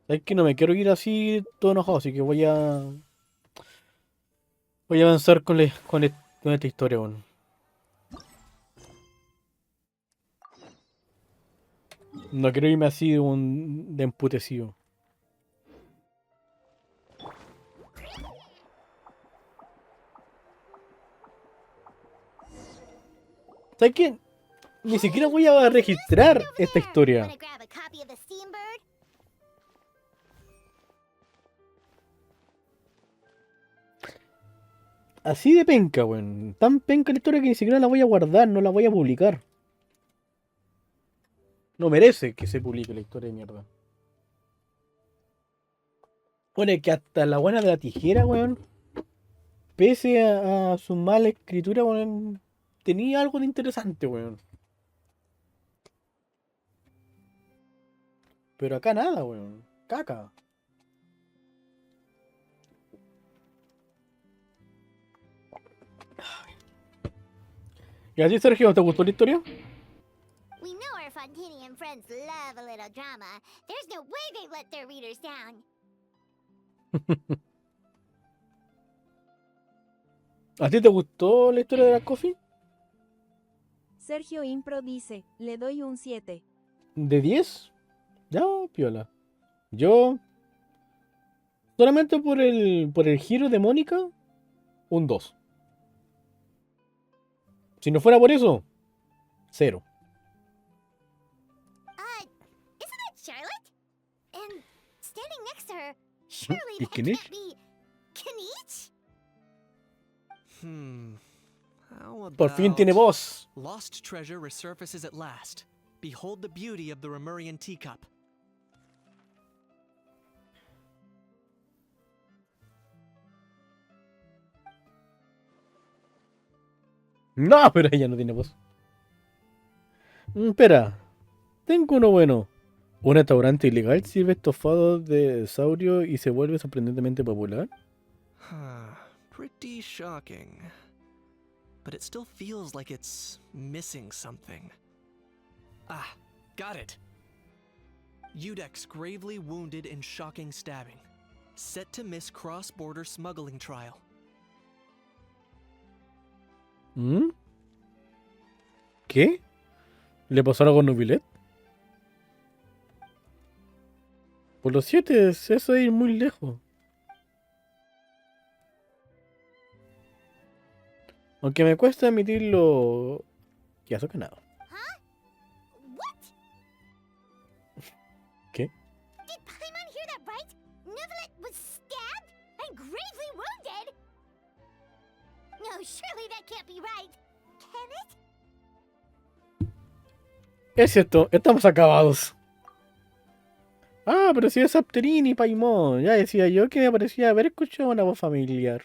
Es que no me quiero ir así todo enojado, así que voy a avanzar con esta historia, weón. No quiero irme así de emputecido. ¿Sabes qué? Ni siquiera Hey, voy a there's a registrar newsstand over esta there. historia. Wanna grab a copy of the Steambird? Así de penca, weón. Tan penca la historia que ni siquiera la voy a guardar, no la voy a publicar. No merece que se publique la historia de mierda. Pone que hasta la buena de la tijera, weón, pese a su mala escritura, weón, tenía algo de interesante, weón. Pero acá nada, weón. Caca. ¿Y a ti, Sergio, te gustó la historia? We know our Fontanian friends love a little drama. There's no way they let their readers down. ¿A ti te gustó la historia de la Coffee? Sergio Impro dice, le doy un 7. ¿De 10? Ya, piola. Yo, solamente por el giro de Mónica, un 2. Si no fuera por eso, 0. Isn't that Charlotte? And standing next to her, surely ¿Y that quién es? can't be Kanich? How Por fin tiene about voz. lost treasure resurfaces at last. Behold the beauty of the Remurian teacup. No, pero ella no tiene voz. Espera, tengo uno bueno. ¿Un restaurante ilegal sirve estofados de saurio y se vuelve sorprendentemente popular? Pretty shocking. But it still feels like it's missing something. Ah, got it. Udex gravely wounded in shocking stabbing. Set to miss cross-border smuggling trial. ¿Mm? ¿Qué? ¿Le pasó algo a Nubilet? Por los 7, eso es ir muy lejos. Aunque me cuesta admitirlo, ya que nada. Huh? What? ¿Qué? Did Paimon hear that right? Nevelet was stabbed and gravely wounded? No, surely that can't be right. Can it? Es cierto, estamos acabados. Ah, pero si es Zapterín y Paimon. Ya decía yo que me parecía haber escuchado una voz familiar.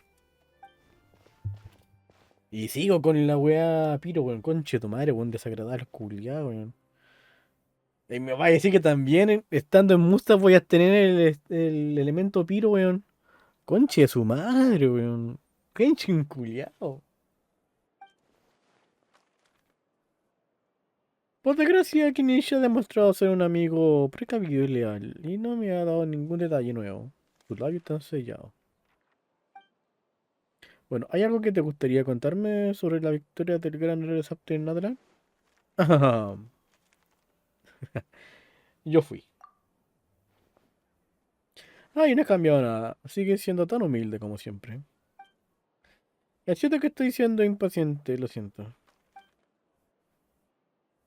Y sigo con la weá piro, weón. Conche tu madre, weón. Desagradable, culiado, weón. Y me va a decir que también, estando en Mustaf, voy a tener el elemento piro, weón. Conche de su madre, weón. Conche un culiao. Por desgracia, Kinisha ha demostrado ser un amigo precavido y leal, y no me ha dado ningún detalle nuevo. Sus labios están sellados. Bueno, ¿hay algo que te gustaría contarme sobre la victoria del gran héroe Zaptersz Nadal? Yo fui. Ay, no he cambiado nada. Sigue siendo tan humilde como siempre. Es cierto que estoy siendo impaciente, lo siento.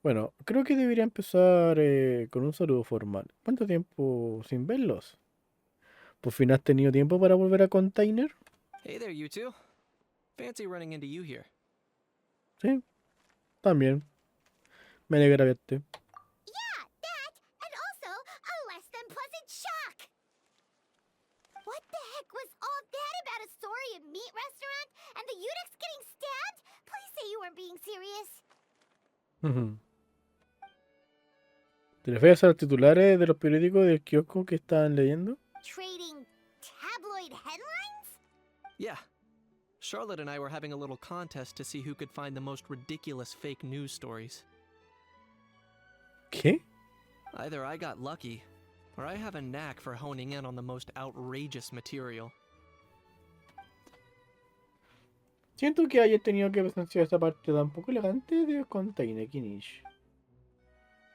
Bueno, creo que debería empezar con un saludo formal. ¿Cuánto tiempo sin verlos? ¿Por fin has tenido tiempo para volver a Container? Hey there, you two. Fancy running into you here. Sí, también. Me alegra verte. Yeah, that, and also a less than pleasant shock. What the heck was all that about a Saurian meat restaurant and the Udex getting stabbed? Please say you weren't being serious. ¿Te refieres a los titulares de los periódicos del kiosco que estaban leyendo? Trading tabloid headlines? Yeah. Charlotte and I were having a little contest to see who could find the most ridiculous fake news stories. ¿Qué? Either I got lucky, or I have a knack for honing in on the most outrageous material. Siento que hayas tenido que presenciar esta parte tan poco elegante de Container Kinish.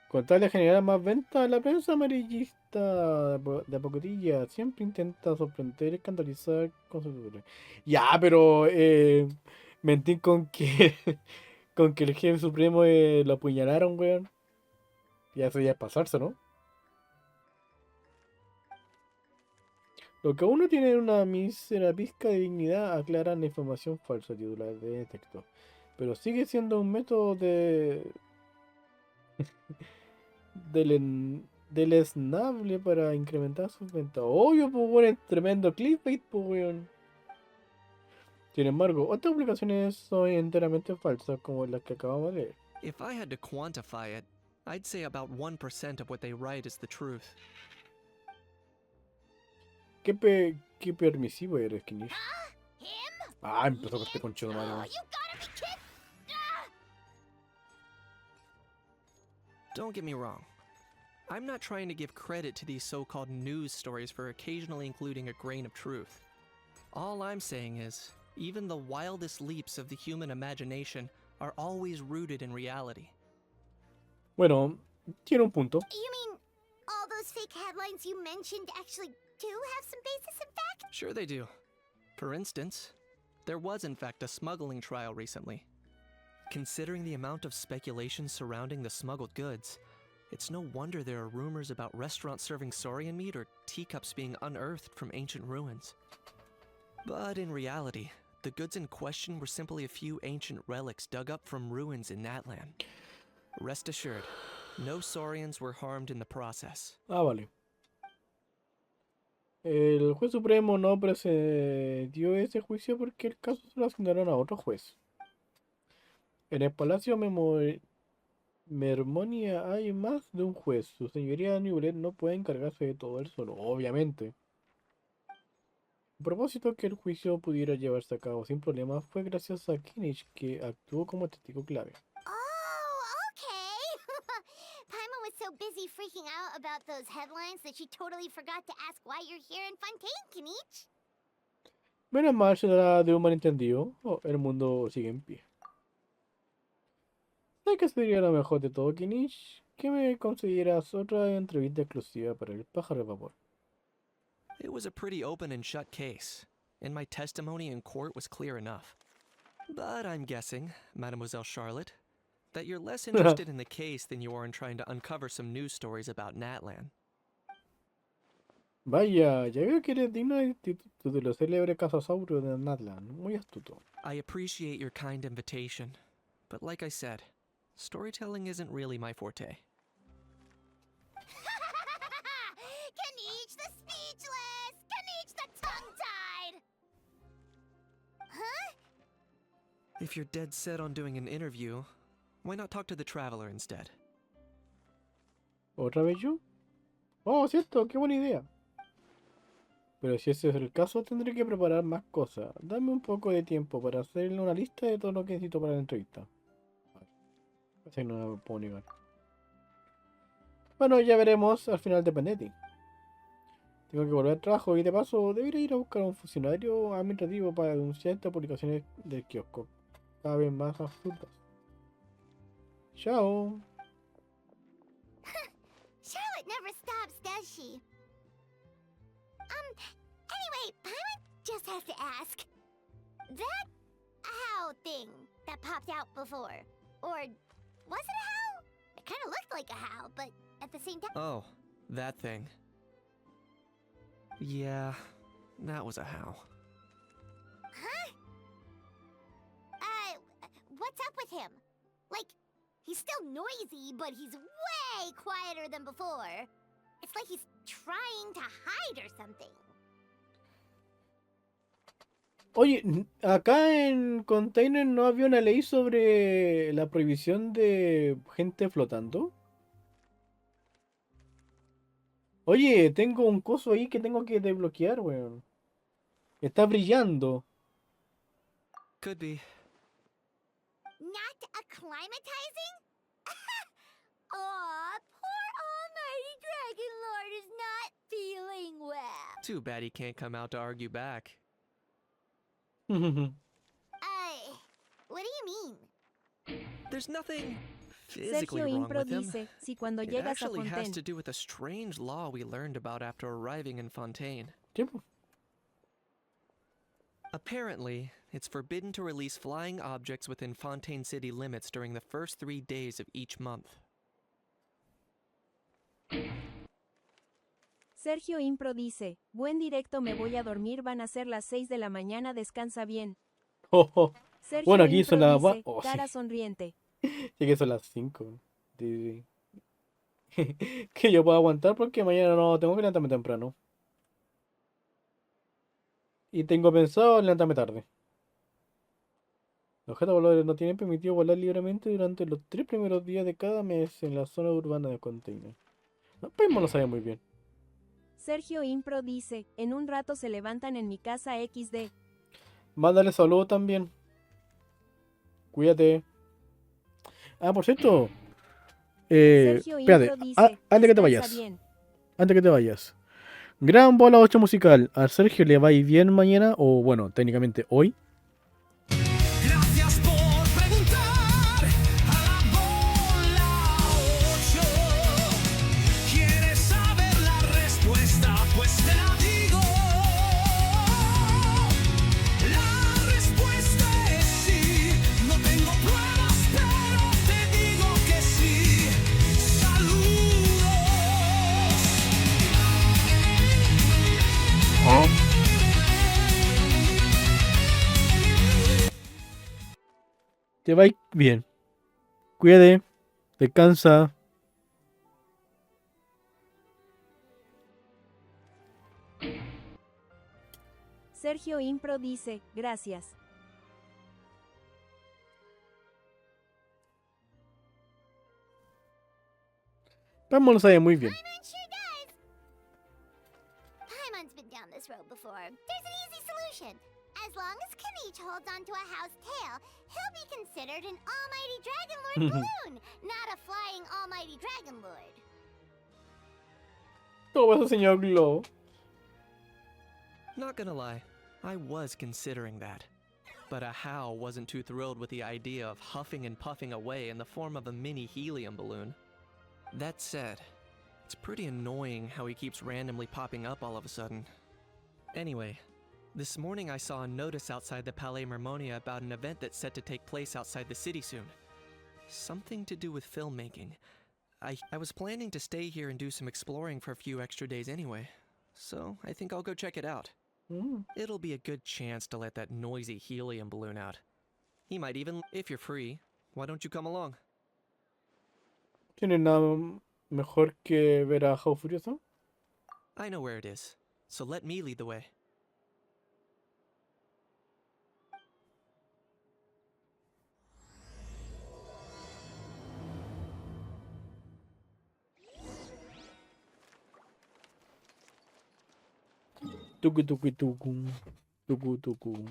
Con tal de generar más ventas, la prensa amarillista de Apocotilla siempre intenta sorprender y escandalizar con su figura. Ya, pero mentir con que con que el jefe supremo lo apuñalaron, weón. Ya eso ya es pasarse, ¿no? Lo que uno tiene una mísera pizca de dignidad aclaran la información falsa titular de texto. Pero sigue siendo un método deleznable para incrementar sus ventas. Obvio, pues weón, es tremendo clickbait, pues weón. Sin embargo, otras publicaciones son enteramente falsas, como las que acabamos de leer. If I had to quantify it, I'd say about 1% of what they write is the truth. Qué permisivo eres, Kinish. Him? Ah, empezó con este concho de No, madre. you gotta be kidding! Ah! Don't get me wrong. I'm not trying to give credit to these so-called news stories for occasionally including a grain of truth. All I'm saying is, even the wildest leaps of the human imagination are always rooted in reality. Bueno, tiene un punto. You mean all those fake headlines you mentioned actually do have some basis in fact? Sure they do. For instance, there was in fact a smuggling trial recently. Considering the amount of speculation surrounding the smuggled goods, it's no wonder there are rumors about restaurants serving saurian meat or teacups being unearthed from ancient ruins. But in reality, the goods in question were simply a few ancient relics dug up from ruins in Natlan. Rest assured, no saurians were harmed in the process. Ah, vale. El juez supremo no procedió ese juicio porque el caso se lo asignaron a otro juez. En el Palacio Mermonia hay más de un juez. Su señoría Newlet no puede encargarse de todo él solo, obviamente. A propósito que el juicio pudiera llevarse a cabo sin problemas fue gracias a Kinich, que actuó como testigo clave. Oh, okay. Paimon was so busy freaking out about those headlines that she totally forgot to ask why you're here in Fontaine, Kinich. Menos mal se trata de un malentendido. Oh, el mundo sigue en pie. Sé que sería lo mejor de todo, Kinich, que me concedieras otra entrevista exclusiva para el pájaro de vapor. It was a pretty open and shut case, and my testimony in court was clear enough. But I'm guessing, Mademoiselle Charlotte, that you're less interested in the case than you are in trying to uncover some news stories about Natlan. Vaya, ya veo que eres digno del título de los célebres casosaurios de Natlan. Muy astuto. I appreciate your kind invitation, but like I said, storytelling isn't really my forte. Kinich the speechless! Kinich the tongue-tied! Huh? If you're dead set on doing an interview, why not talk to the traveler instead? ¿Otra vez yo? Oh, cierto, qué buena idea. Pero si ese es el caso, tendré que preparar más cosas. Dame un poco de tiempo para hacerle una lista de todo lo que necesito para la entrevista. Así no me puedo negar. Bueno, ya veremos al final de Pendetti. Tengo que volver al trabajo y de paso debería ir a buscar a un funcionario administrativo para denunciar estas publicaciones del kiosco. Cada vez más absurdas. Chao. Charlotte never stops, does she? Anyway, Paimon just has to ask. That owl thing that popped out before, or was it a howl? It kind of looked like a howl, but at the same time... Oh, that thing. Yeah, that was a howl. Huh? What's up with him? Like, he's still noisy, but he's way quieter than before. It's like he's trying to hide or something. Oye, acá en Container no había una ley sobre la prohibición de gente flotando. Oye, tengo un coso ahí que tengo que desbloquear, weón. Está brillando. Could be. Not acclimatizing? Aw, poor almighty Dragon Lord is not Too bad he can't come out to argue back. What do you mean? There's nothing physically Sergio wrong Impro with him. dice, si cuando It llegas a actually has Fontaine. to do with a strange law we learned about after arriving in Fontaine. Tiempo. Apparently, it's forbidden to release flying objects within Fontaine city limits during the first 3 days of each month. Sergio Impro dice, buen directo, me voy a dormir, van a ser las 6 de la mañana, descansa bien. Oh, oh. Sergio Bueno, aquí Impro son las... dice, Oh, sí. cara sonriente. Sí que son las 5. Sí, sí. Que yo puedo aguantar porque mañana no tengo que levantarme temprano. Y tengo pensado levantarme tarde. Los objetos voladores no tienen permitido volar libremente durante los 3 primeros días de cada mes en la zona urbana de container. No, pues no lo sabía muy bien. Sergio Impro dice, en un rato se levantan en mi casa XD. Mándale saludos también. Cuídate. Ah, por cierto. Sergio Espérate, Impro dice, antes que te descansa vayas. bien. Antes que te vayas. Gran bola 8 musical. ¿A Sergio le va a ir bien mañana? O bueno, técnicamente hoy. Gracias por preguntar a la bola 8. ¿Quieres saber la respuesta? Pues te la digo. La respuesta es sí. No tengo pruebas, pero te digo que sí. Saludos. Te va a ir bien. Cuídate. Descansa. Sergio Impro dice, gracias. Paimon lo sabe muy bien. Paimon sure does. Paimon's been down this road before. There's an easy solution. As long as Kanich holds onto a house tail, he'll be considered an almighty dragon lord balloon, not a flying almighty dragon lord. ¿Cómo eso, señor Glow? Not gonna lie, I was considering that. But Ahau wasn't too thrilled with the idea of huffing and puffing away in the form of a mini helium balloon. That said, it's pretty annoying how he keeps randomly popping up all of a sudden. Anyway, this morning I saw a notice outside the Palais Mermonia about an event that's set to take place outside the city soon. Something to do with filmmaking. I was planning to stay here and do some exploring for a few extra days anyway, so I think I'll go check it out. It'll be a good chance to let that noisy helium balloon out. He might even, if you're free, why don't you come along? ¿Tienes nada mejor que ver a How Furioso? I know where it is, so let me lead the way. Tucu tucu tucu. Tucu tucu.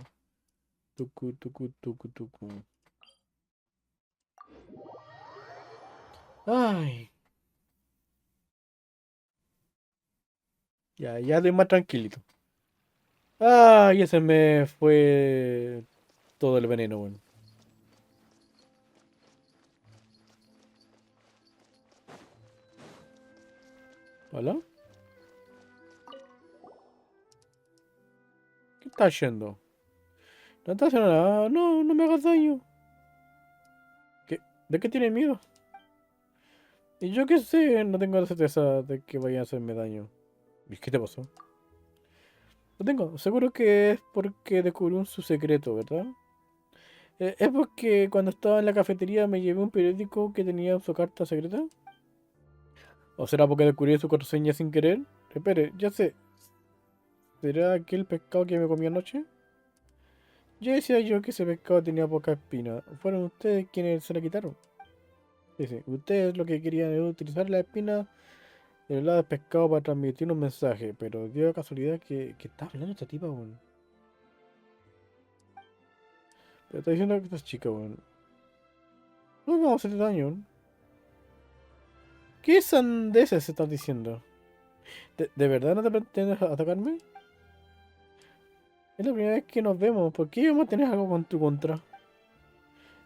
Tucu tucu tucu tucu. Ay. Ya estoy más tranquilito. Ay, ese me fue todo el veneno, bueno. ¿Hola? ¿Qué está haciendo? No está haciendo nada. No, no me hagas daño. ¿De qué tiene miedo? Y yo qué sé, no tengo la certeza de que vaya a hacerme daño. ¿Y qué te pasó? Lo tengo, seguro que es porque descubrí su secreto, ¿verdad? ¿Es porque cuando estaba en la cafetería me llevé un periódico que tenía su carta secreta? ¿O será porque descubrí su contraseña sin querer? Espere, ya sé. ¿Será aquel pescado que me comí anoche? Ya decía yo que ese pescado tenía poca espina. ¿Fueron ustedes quienes se la quitaron? Dice, ustedes lo que querían era utilizar la espina del lado del pescado para transmitir un mensaje, pero dio la casualidad que está hablando esta tipa, weón. Pero está diciendo que esta chica, weón. No vamos a hacer daño, weón. ¿Qué sandeces se están diciendo? ¿De verdad no te pretendes atacarme? Es la primera vez que nos vemos. ¿Por qué vamos a tener algo con tu contra?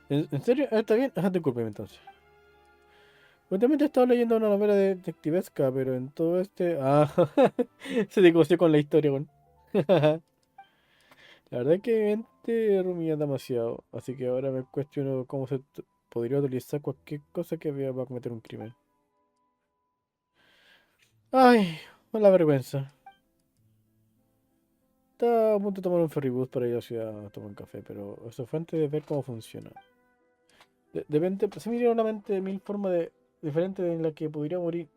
¿En serio? Ah, está bien. Ah, discúlpeme entonces. Últimamente he estado leyendo una novela detectivesca, pero en todo este... Ah, se negoció con la historia, weón. La verdad es que mi mente rumía demasiado, así que ahora me cuestiono cómo podría utilizar cualquier cosa que vea para cometer un crimen. Ay, la vergüenza. Estaba a punto de tomar un ferrybus para ir a la ciudad a tomar un café, pero eso fue antes de ver cómo funciona. De repente se me dieron a la mente mil formas diferentes en las que podría morir.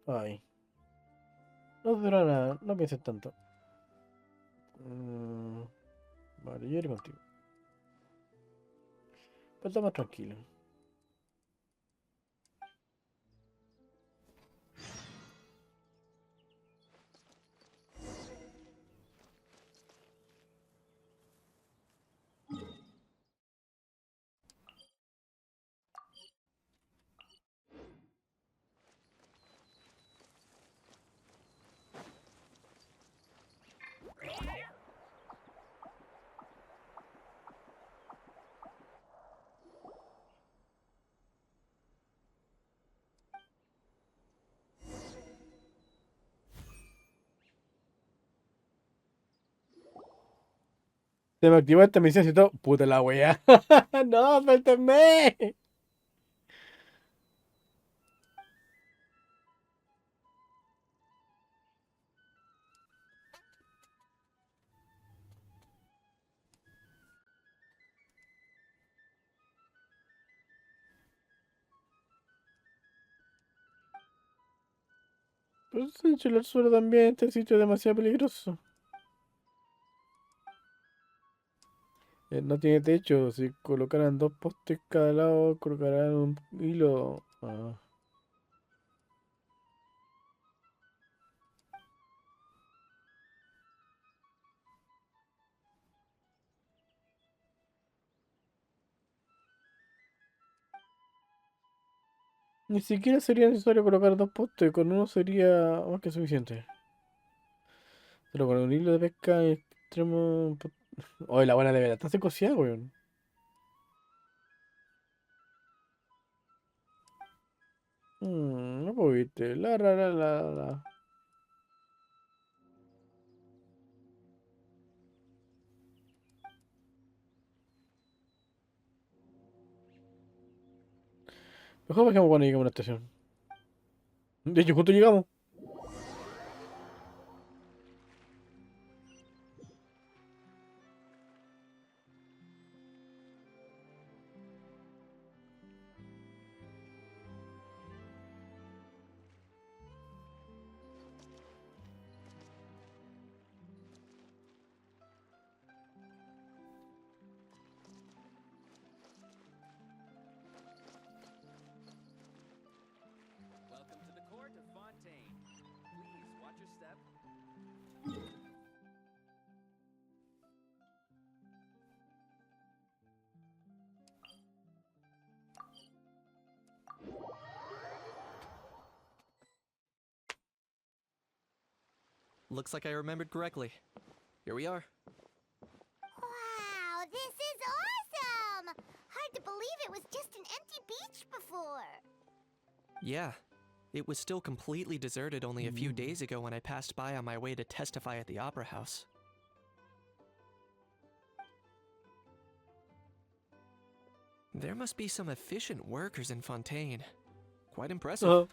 Ay, no dura nada, no pienses tanto. Mm, vale, yo iré contigo. Pero está más tranquilo. Se me activó esta misión y todo. Puta la wea. No, suéltenme. Pues en el suelo también, este sitio es demasiado peligroso. No tiene techo, si colocaran dos postes cada lado, colocarán un hilo. Ah. Ni siquiera sería necesario colocar dos postes, con uno sería más que suficiente. Pero con un hilo de pesca extremo. Oye, la buena de verdad, está secociada, weón. No puedo viste. La. Mejor bajemos cuando lleguemos a la estación. De hecho, justo llegamos. Welcome to the court of Fontaine. Please watch your step. Looks like I remembered correctly. Here we are. Wow, this is awesome! Hard to believe it was just an empty beach before. Yeah. It was still completely deserted only a few days ago when I passed by on my way to testify at the Opera House. There must be some efficient workers in Fontaine. Quite impressive. Ajá.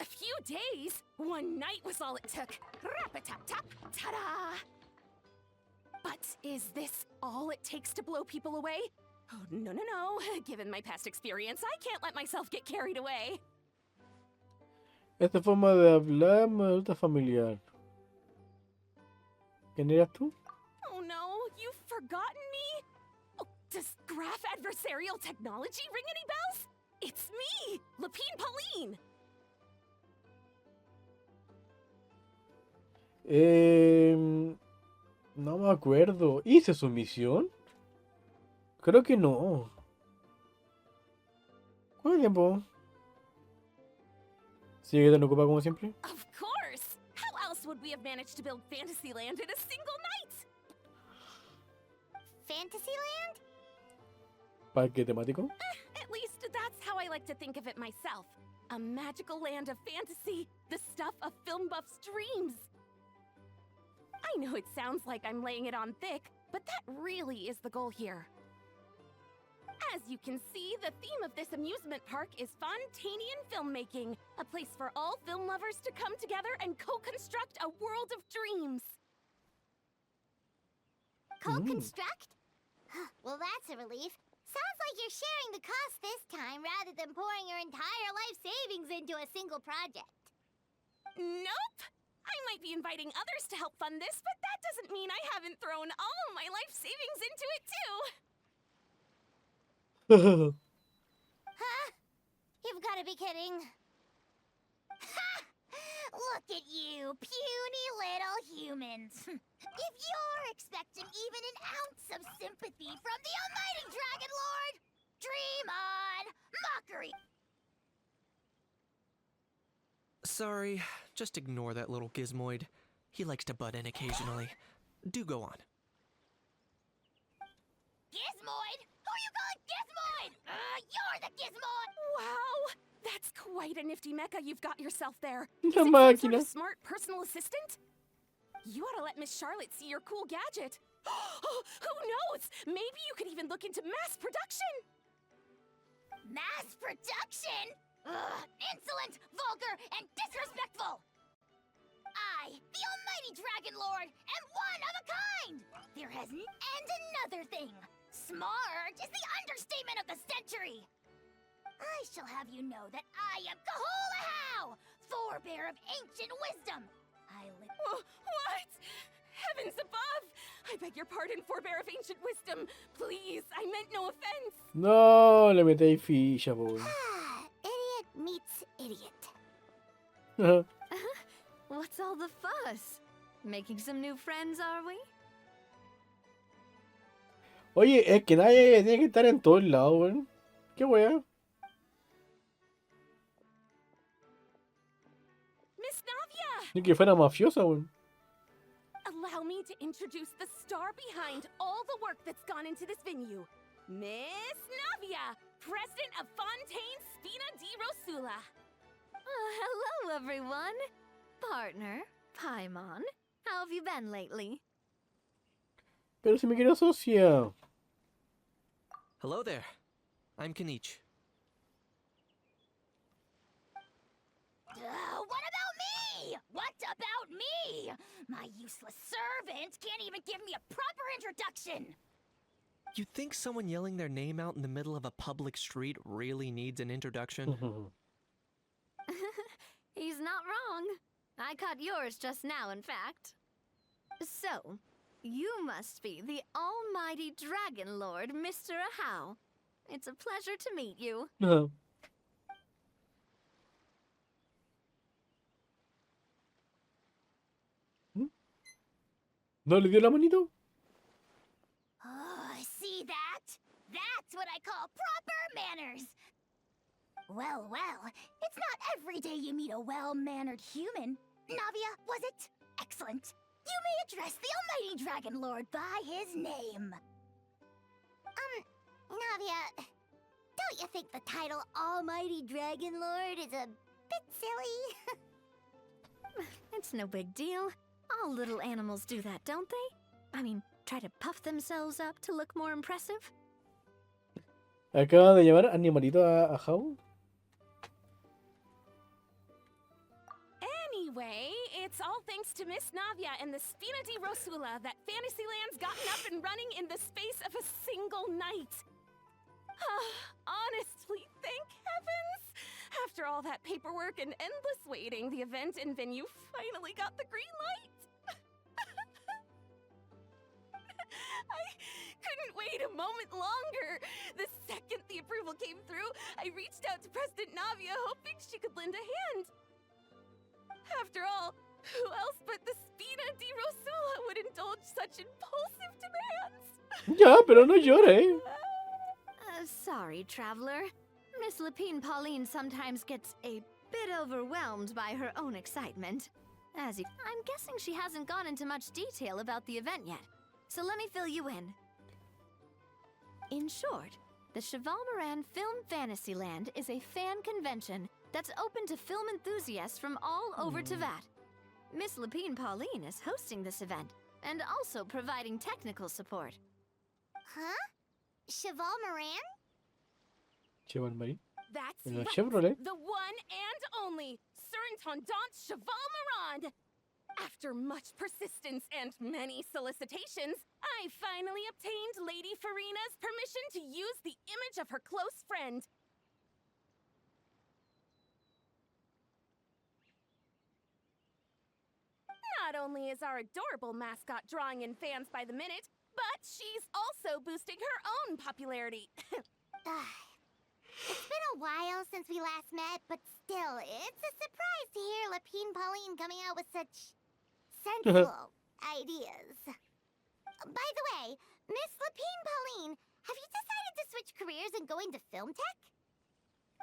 A few days? One night was all it took. Rap-a-tap-tap, ta-da! But is this all it takes to blow people away? Oh, no, no, no. Given my past experience, I can't let myself get carried away. Esta forma de hablar me resulta familiar. ¿Quién eras tú? Oh no, you've forgotten me? Oh, does graph adversarial technology ring any bells? It's me, Lapine Pauline. No me acuerdo. ¿Hice su misión? Creo que no. ¿Cuánto tiempo? ¿Sigue tan ocupada como siempre? Of course! else would we have managed to build Fantasyland in a single night? Fantasyland? Parque temático. At least that's how I like to think of it myself. A magical land of fantasy, the stuff of film buffs' dreams. I know it sounds like I'm laying it on thick, but that really is the goal here. As you can see, the theme of this amusement park is Fontanian filmmaking, a place for all film lovers to come together and co-construct a world of dreams. Co-construct? Well, that's a relief. Sounds like you're sharing the cost this time rather than pouring your entire life savings into a single project. Nope! I might be inviting others to help fund this, but that doesn't mean I haven't thrown all my life savings into it too! Huh? You've got to be kidding. Ha! Look at you, puny little humans. If you're expecting even an ounce of sympathy from the almighty Dragon Lord, dream on! Mockery! Sorry, just ignore that little gizmoid. He likes to butt in occasionally. Do go on. Gizmoid? Who you calling Gizmoid? You're the Gizmoid! Wow! That's quite a nifty mecha you've got yourself there. La Is it some sort máquina. of smart personal assistant? You ought to let Miss Charlotte see your cool gadget. Who knows? Maybe you could even look into mass production. Mass production? Ugh, insolent, vulgar, and disrespectful! I, the almighty Dragon Lord, am one of a kind! There has and another thing. Smart is the understatement of the century! I shall have you know that I am Kahulahau, forebear of ancient wisdom. I live. What? Heavens above! I beg your pardon, forebear of ancient wisdom. Please, I meant no offense. No, le metéis ficha, po. Idiot meets idiot. weón. What's all the fuss? Making some new friends, are we? Oye, es que nadie tiene que estar en todos lados, weón. Qué wea. Miss Navia! Ni que fuera mafiosa, weón. Allow me to introduce the star behind all the work that's gone into this venue. Miss Navia, president of Fontaine Spina di Rosula. Hello, everyone. Partner, Paimon, how have you been lately? Pero si me quiero socia. Hello there. I'm Kanich. What about me? What about me? My useless servant can't even give me a proper introduction. You think someone yelling their name out in the middle of a public street really needs an introduction? He's not wrong. I caught yours just now, in fact. So, you must be the almighty Dragon Lord, Mr. Ahau. It's a pleasure to meet you. Ajá. ¿No le dio la manito? Oh, see that? That's what I call proper manners. Well, it's not every day you meet a well-mannered human. Navia, was it? Excellent. You may address the almighty Dragon Lord by his name. Navia, don't you think the title Almighty Dragon Lord is a bit silly? It's no big deal. All little animals do that, don't they? I mean, try to puff themselves up to look more impressive. Acaba de llamar animalito a Jau. Anyway, it's all thanks to Miss Navia and the Spina di Rosula that Fantasyland's gotten up and running in the space of a single night. Honestly, thank heavens! After all that paperwork and endless waiting, the event and venue finally got the green light. I couldn't wait a moment longer. The second the approval came through, I reached out to President Navia, hoping she could lend a hand. After all, who else but the Spina di Rosula would indulge such impulsive demands? Ya, pero no llore. Sorry, traveler. Miss Lapine Pauline sometimes gets a bit overwhelmed by her own excitement. I'm guessing she hasn't gone into much detail about the event yet, so let me fill you in. In short, the Cheval-Moran Film Fantasyland is a fan convention that's open to film enthusiasts from all over Teyvat. Miss Lapine Pauline is hosting this event and also providing technical support. Huh? Cheval-Moran? Cheval Marín. That's El right. Chevrolet. The one and only Surintendant Cheval-Moran. After much persistence and many solicitations, I finally obtained Lady Farina's permission to use the image of her close friend. Not only is our adorable mascot drawing in fans by the minute, but she's also boosting her own popularity. It's been a while since we last met, but still, it's a surprise to hear Lapine Pauline coming out with such sensible ideas. By the way, Miss Lapine Pauline, have you decided to switch careers and go into film tech?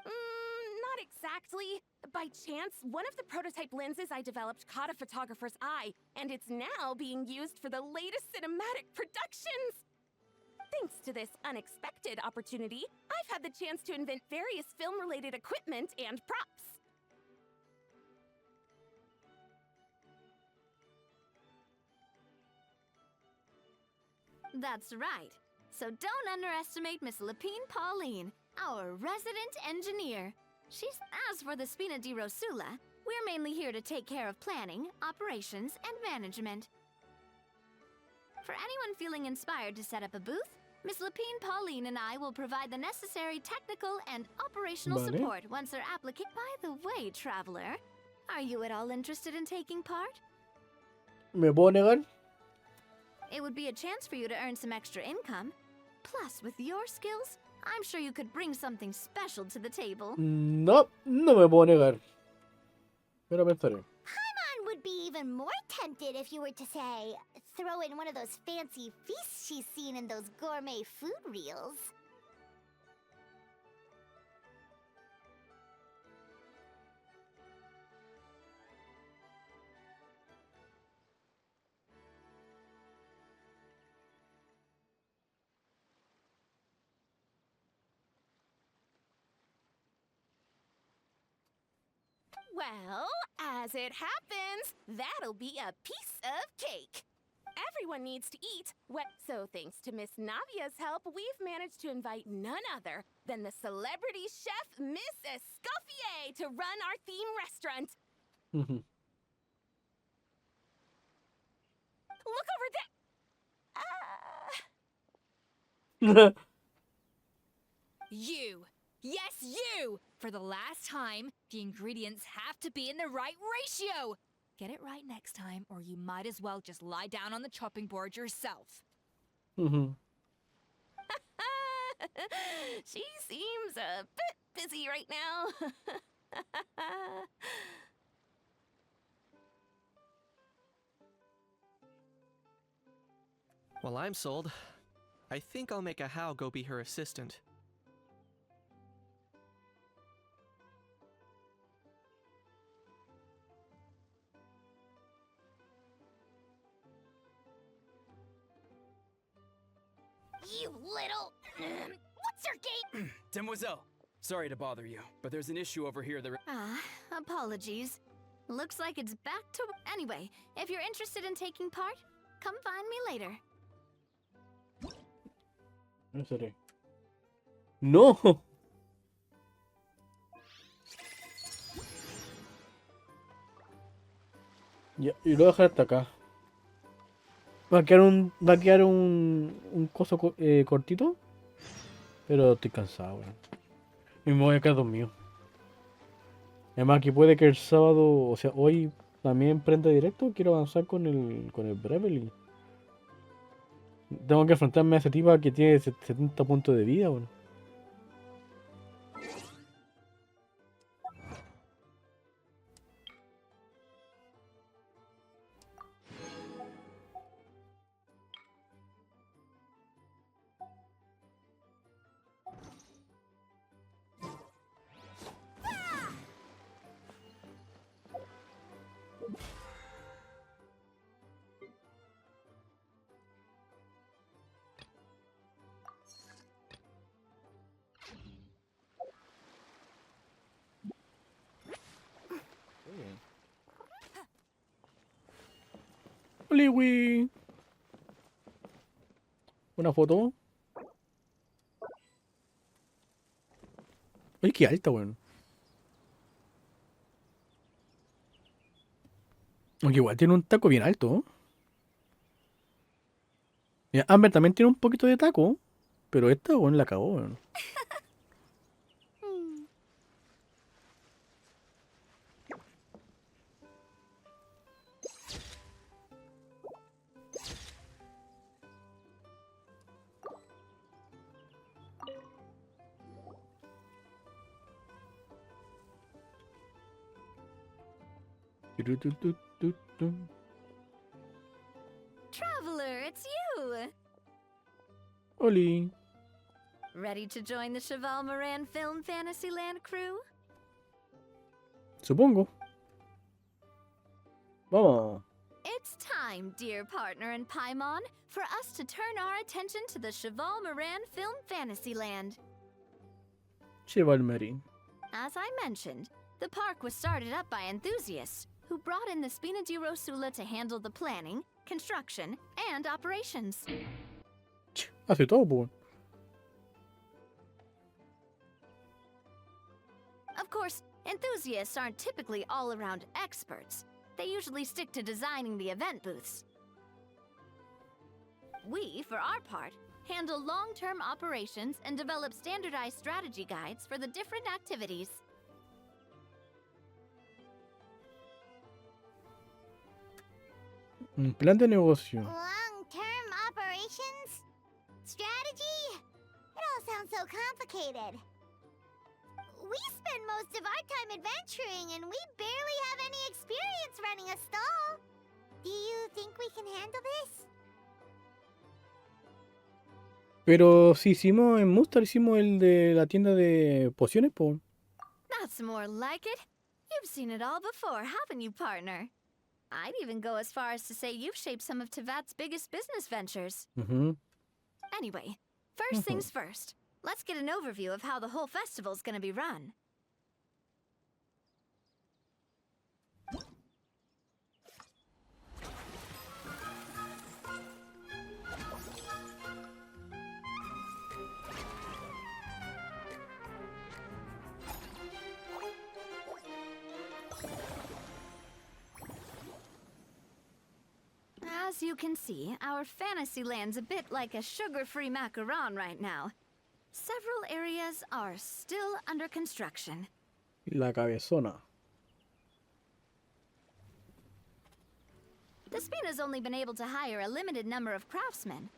Not exactly. By chance, one of the prototype lenses I developed caught a photographer's eye, and it's now being used for the latest cinematic productions. Thanks to this unexpected opportunity, I've had the chance to invent various film-related equipment and props. That's right. So don't underestimate Miss Lapine Pauline, our resident engineer. As for the Spina di Rosula, we're mainly here to take care of planning, operations, and management. For anyone feeling inspired to set up a booth, Miss Lapine Pauline and I will provide the necessary technical and operational Vale. support once they're applicated. By the way, traveler, are you at all interested in taking part? ¿Me puedo negar? It would be a chance for you to earn some extra income. Plus, with your skills, I'm sure you could bring something special to the table. No, no me puedo negar. Pero pensaré. Paimon would be even more tempted if you were to, say, throw in one of those fancy feasts she's seen in those gourmet food reels. Well, as it happens, that'll be a piece of cake. Everyone needs to eat. So thanks to Miss Navia's help, we've managed to invite none other than the celebrity chef, Miss Escoffier, to run our theme restaurant. Look over there. You! Yes, you! For the last time, the ingredients have to be in the right ratio! Get it right next time, or you might as well just lie down on the chopping board yourself. She seems a bit busy right now. Well, I'm sold. I think I'll make a How go be her assistant. You little... What's your game? Demoiselle, sorry to bother you, but there's an issue over here that... Apologies. Looks like it's back to... Anyway, if you're interested in taking part, come find me later. Pensaré. No. Ya, y lo voy a dejar hasta acá. Va a quedar un coso cortito. Pero estoy cansado, weón. Y me voy a quedar dormido. Además que puede que el sábado, o sea, hoy también prenda directo. Quiero avanzar con el Bravely. Tengo que enfrentarme a ese tipo que tiene 70 puntos de vida, weón. Oliwi. Una foto. Oye, qué alta, weón. Aunque igual tiene un taco bien alto. Mira, Amber también tiene un poquito de taco. Pero esta, weón, la cagó, weón. Turututututu. Traveler, it's you! Oli. Ready to join the Cheval Moran Film Fantasyland crew? Supongo. Vamos. It's time, dear partner in Paimon, for us to turn our attention to the Cheval Moran Film Fantasyland. Cheval Marine. As I mentioned, the park was started up by enthusiasts who brought in the Spina di Rosula to handle the planning, construction, and operations. Hace todo, po. Of course, enthusiasts aren't typically all-around experts. They usually stick to designing the event booths. We, for our part, handle long-term operations and develop standardized strategy guides for the different activities. Un plan de negocio. Long-term operations? Strategy? It all sounds so complicated. We spend most of our time adventuring and we barely have any experience running a stall. Do you think we can handle this? Pero si hicimos en Mustar, hicimos el de la tienda de pociones, po. That's more like it. You've seen it all before, haven't you, partner? I'd even go as far as to say you've shaped some of Teyvat's biggest business ventures. Anyway, first things first. Let's get an overview of how the whole festival's gonna be run. As you can see, our Fantasyland's a bit like a sugar-free macaron right now. Several areas are still under construction. La cabezona. The Spina's only been able to hire a limited number of craftsmen.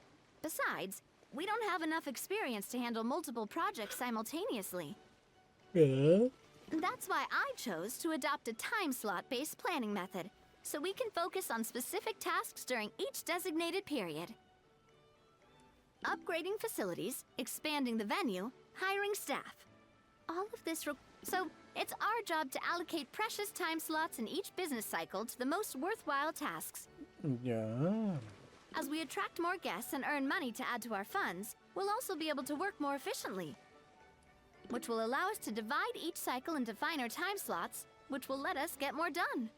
Besides, we don't have enough experience to handle multiple projects simultaneously. That's why I chose to adopt a time slot-based planning method, so we can focus on specific tasks during each designated period. Upgrading facilities, expanding the venue, hiring staff. All of this so it's our job to allocate precious time slots in each business cycle to the most worthwhile tasks. Ya. As we attract more guests and earn money to add to our funds, we'll also be able to work more efficiently, which will allow us to divide each cycle into finer time slots, which will let us get more done.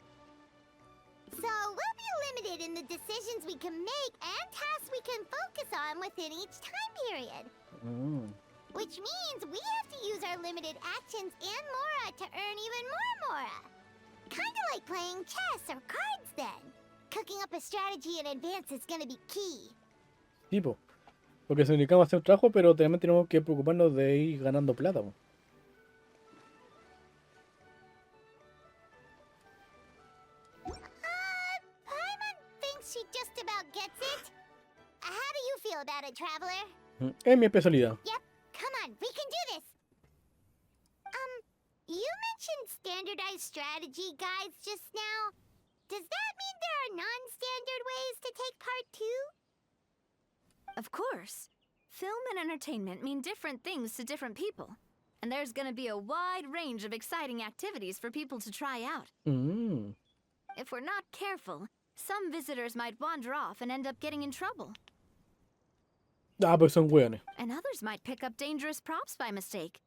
So we'll be limited in the decisions we can make and tasks we can focus on within each time period. Which means we have to use our limited actions and Mora to earn even more Mora. Kinda like playing chess or cards then. Cooking up a strategy in advance is gonna be key. Tipo. Porque se dedicamos a hacer un trabajo, pero también tenemos que preocuparnos de ir ganando plata, po. Paimon thinks she just about gets it. How do you feel about it, Traveler? Es mi especialidad. Yep, come on, we can do this. You mentioned standardized strategy guides just now. Does that mean there are non-standard ways to take part too? Of course. Film and entertainment mean different things to different people. And there's gonna be a wide range of exciting activities for people to try out. If we're not careful, some visitors might wander off and end up getting in trouble. Ah, pues son hueones. And others might pick up dangerous props by mistake.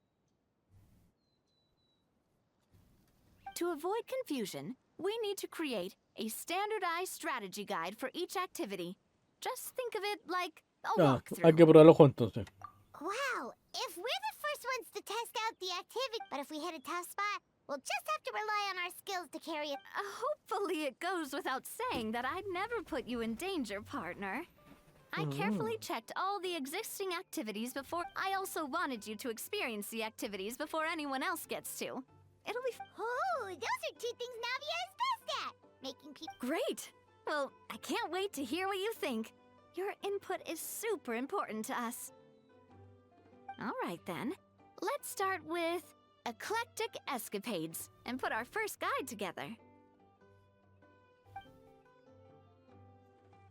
To avoid confusion, we need to create a standardized strategy guide for each activity. Just think of it like a Ah, walkthrough. hay que probarlo juntos entonces. Wow, if we're the first ones to test out the activity, but if we hit a tough spot, we'll just have to rely on our skills to carry it. Hopefully it goes without saying that I'd never put you in danger, partner. I carefully checked all the existing activities before. I also wanted you to experience the activities before anyone else gets to. It'll be Oh, those are two things Navia is best at. Making people... great. Well, I can't wait to hear what you think. Your input is super important to us. All right then. Let's start with eclectic escapades and put our first guide together.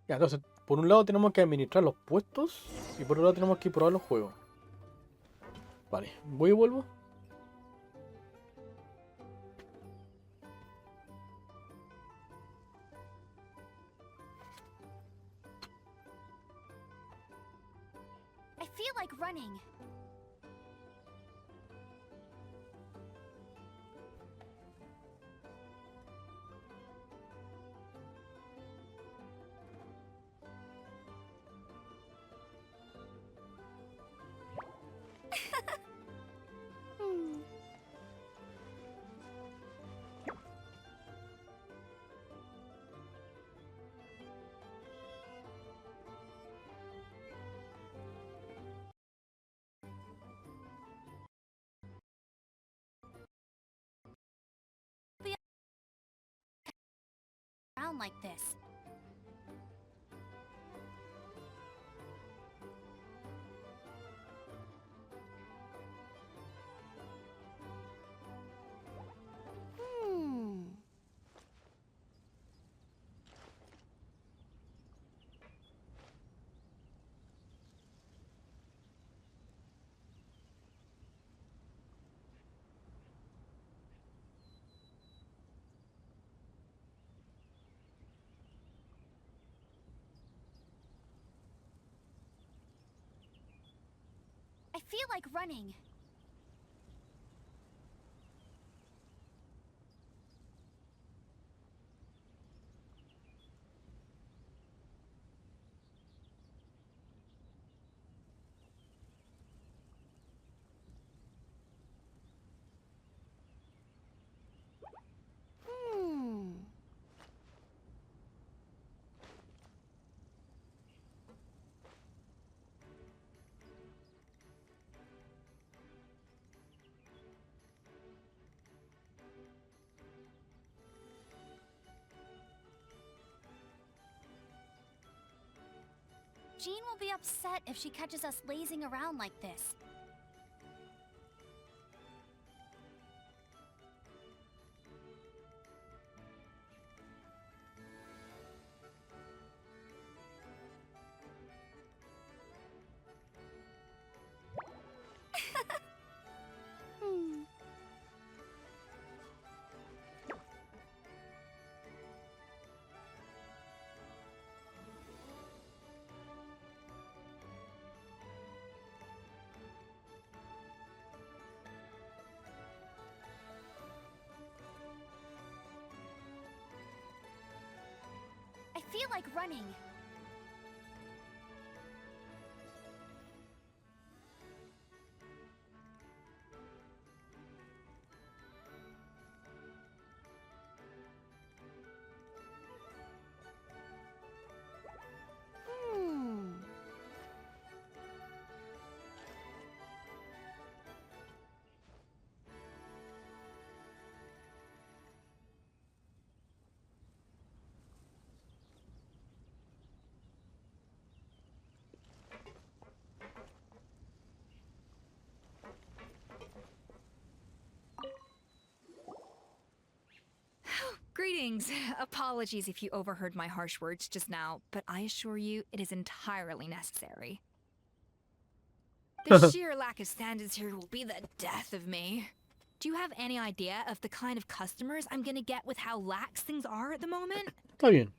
Ya, entonces, por un lado tenemos que administrar los puestos y por otro lado tenemos que probar los juegos. Vale, voy y vuelvo. I feel like running. Around like this. I feel like running. Jean will be upset if she catches us lazing around like this. I feel like running. Greetings. Apologies if you overheard my harsh words just now, but I assure you it is entirely necessary. The sheer lack of standards here will be the death of me. Do you have any idea of the kind of customers I'm gonna get with how lax things are at the moment? Está bien.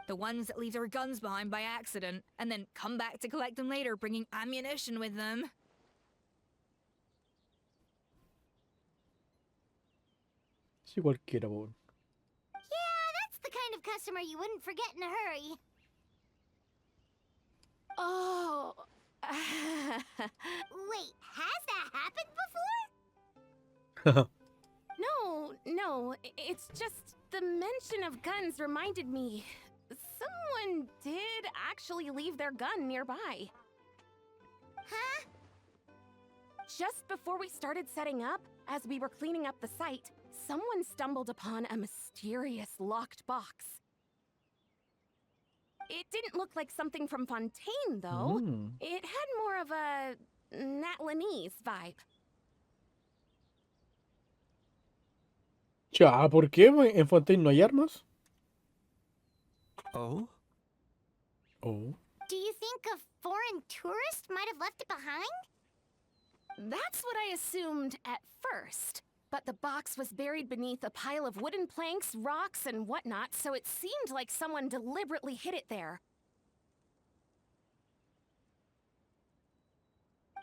The ones that leave their guns behind by accident, and then come back to collect them later, bringing ammunition with them. Sí, cualquiera, po. of customer you wouldn't forget in a hurry. Oh. Wait, has that happened before? No, it's just the mention of guns reminded me. Someone did actually leave their gun nearby. Huh? Just before we started setting up, as we were cleaning up the site, someone stumbled upon a mysterious locked box. It didn't look like something from Fontaine, though. It had more of a Natlanese vibe. Ya, ¿por qué? ¿En Fontaine no hay armas? Oh? Do you think a foreign tourist might have left it behind? That's what I assumed at first. But the box was buried beneath a pile of wooden planks, rocks, and whatnot, so it seemed like someone deliberately hid it there.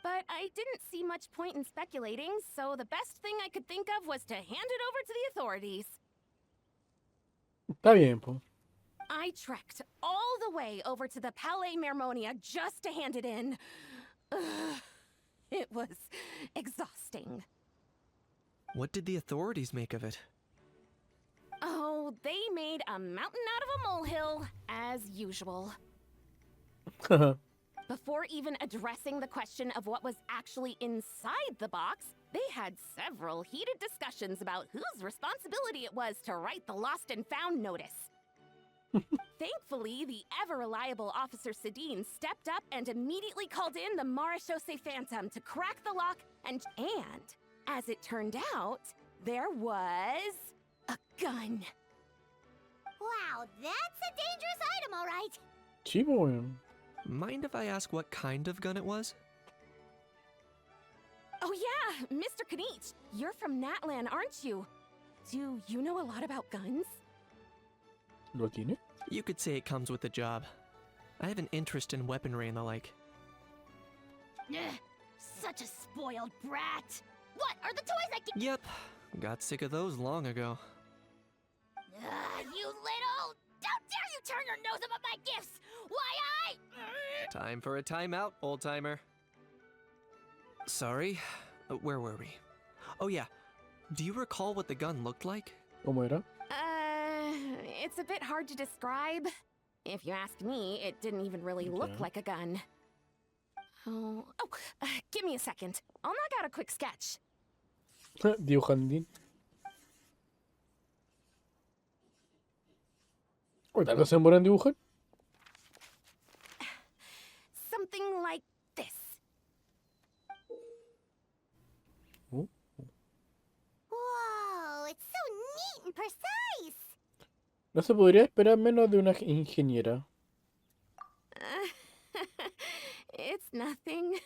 But I didn't see much point in speculating, so the best thing I could think of was to hand it over to the authorities. Está bien, po. I trekked all the way over to the Palais Mermonia just to hand it in. Ugh, it was exhausting. What did the authorities make of it? Oh, they made a mountain out of a molehill, as usual. Before even addressing the question of what was actually inside the box, they had several heated discussions about whose responsibility it was to write the lost and found notice. Thankfully, the ever-reliable Officer Sedine stepped up and immediately called in the Marechaussee Phantom to crack the lock and as it turned out, there was a gun. Wow, that's a dangerous item, all right. Sí, po, weón. Mind if I ask what kind of gun it was? Oh yeah, Mr. Kanich, you're from Natlan, aren't you? Do you know a lot about guns? ¿Lo tiene? You could say it comes with the job. I have an interest in weaponry and the like. Ugh, such a spoiled brat. What are the toys I get? Yep, got sick of those long ago. You little... Don't dare you turn your nose up at my gifts! Why Time for a timeout, old-timer. Sorry, where were we? Oh yeah, do you recall what the gun looked like? ¿Cómo era? It's a bit hard to describe. If you ask me, it didn't even really look Okay. like a gun. Give me a second. I'll knock out a quick sketch. Dibujandín. Oye, ¿tanto se demoran en dibujar? Something like this. Whoa, it's so neat and precise. No se podría esperar menos de una ingeniera. It's nothing.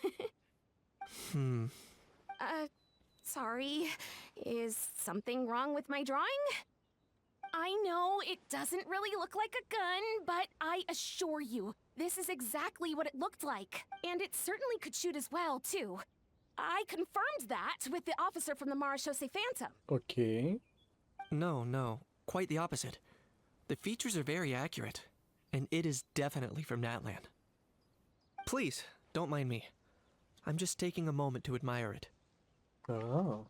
Sorry. Is something wrong with my drawing? I know it doesn't really look like a gun, but I assure you, this is exactly what it looked like. And it certainly could shoot as well, too. I confirmed that with the officer from the Marechaussee Phantom. Ok. No, quite the opposite. The features are very accurate, and it is definitely from Natlan. Please, don't mind me. I'm just taking a moment to admire it. Ah.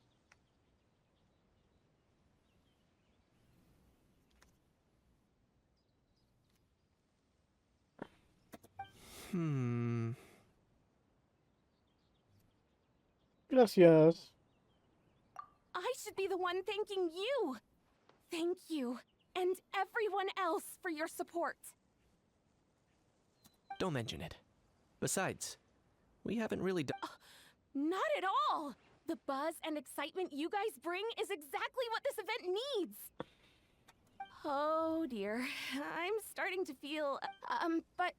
Gracias. I should be the one thanking you. Thank you, and everyone else for your support. Don't mention it. Besides, we haven't really done. Not at all. The buzz and excitement you guys bring is exactly what this event needs. Oh dear, I'm starting to feel, but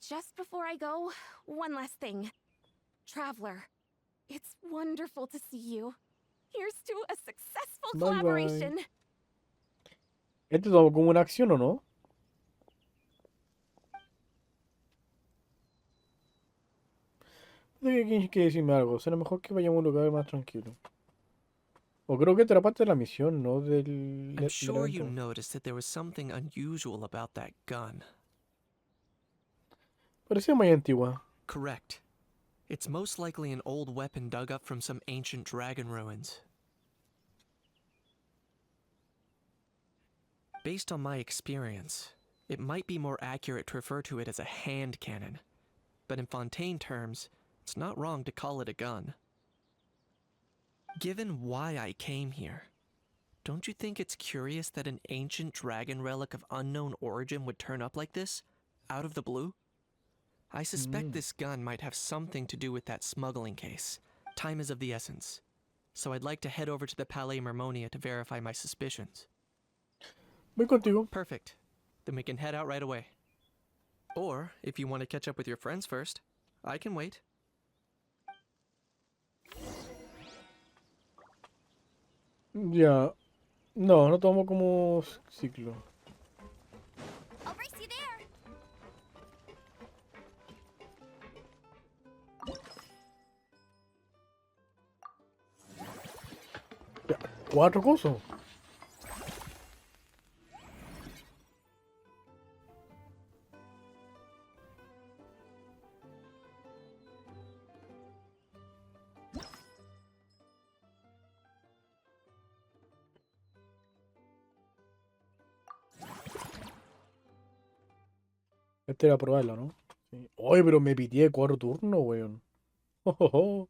just before I go, one last thing. Traveler, it's wonderful to see you. Here's to a successful Bye, collaboration. bye. ¿Esto es algo como una acción o no? Creo que tienes que decirme algo. Será mejor que vayamos a un lugar más tranquilo. O creo que esta era parte de la misión, ¿no? I'm Del sure you evento. noticed that there was something unusual about that gun. Parecía muy antigua. Correct. It's most likely an old weapon dug up from some ancient dragon ruins. Based on my experience, it might be more accurate to refer to it as a hand cannon. But in Fontaine terms, it's not wrong to call it a gun. Given why I came here, don't you think it's curious that an ancient dragon relic of unknown origin would turn up like this, out of the blue? I suspect this gun might have something to do with that smuggling case. Time is of the essence, so I'd like to head over to the Palais Mermonia to verify my suspicions. Voy contigo. Perfect. Then we can head out right away. Or, if you want to catch up with your friends first, I can wait. Ya. No, no tomo como ciclo. I'll race you there. Ya. 4 cosas. Este era probarlo, ¿no? Sí. Oye, pero me pitié 4 turnos, weón. Ojojo.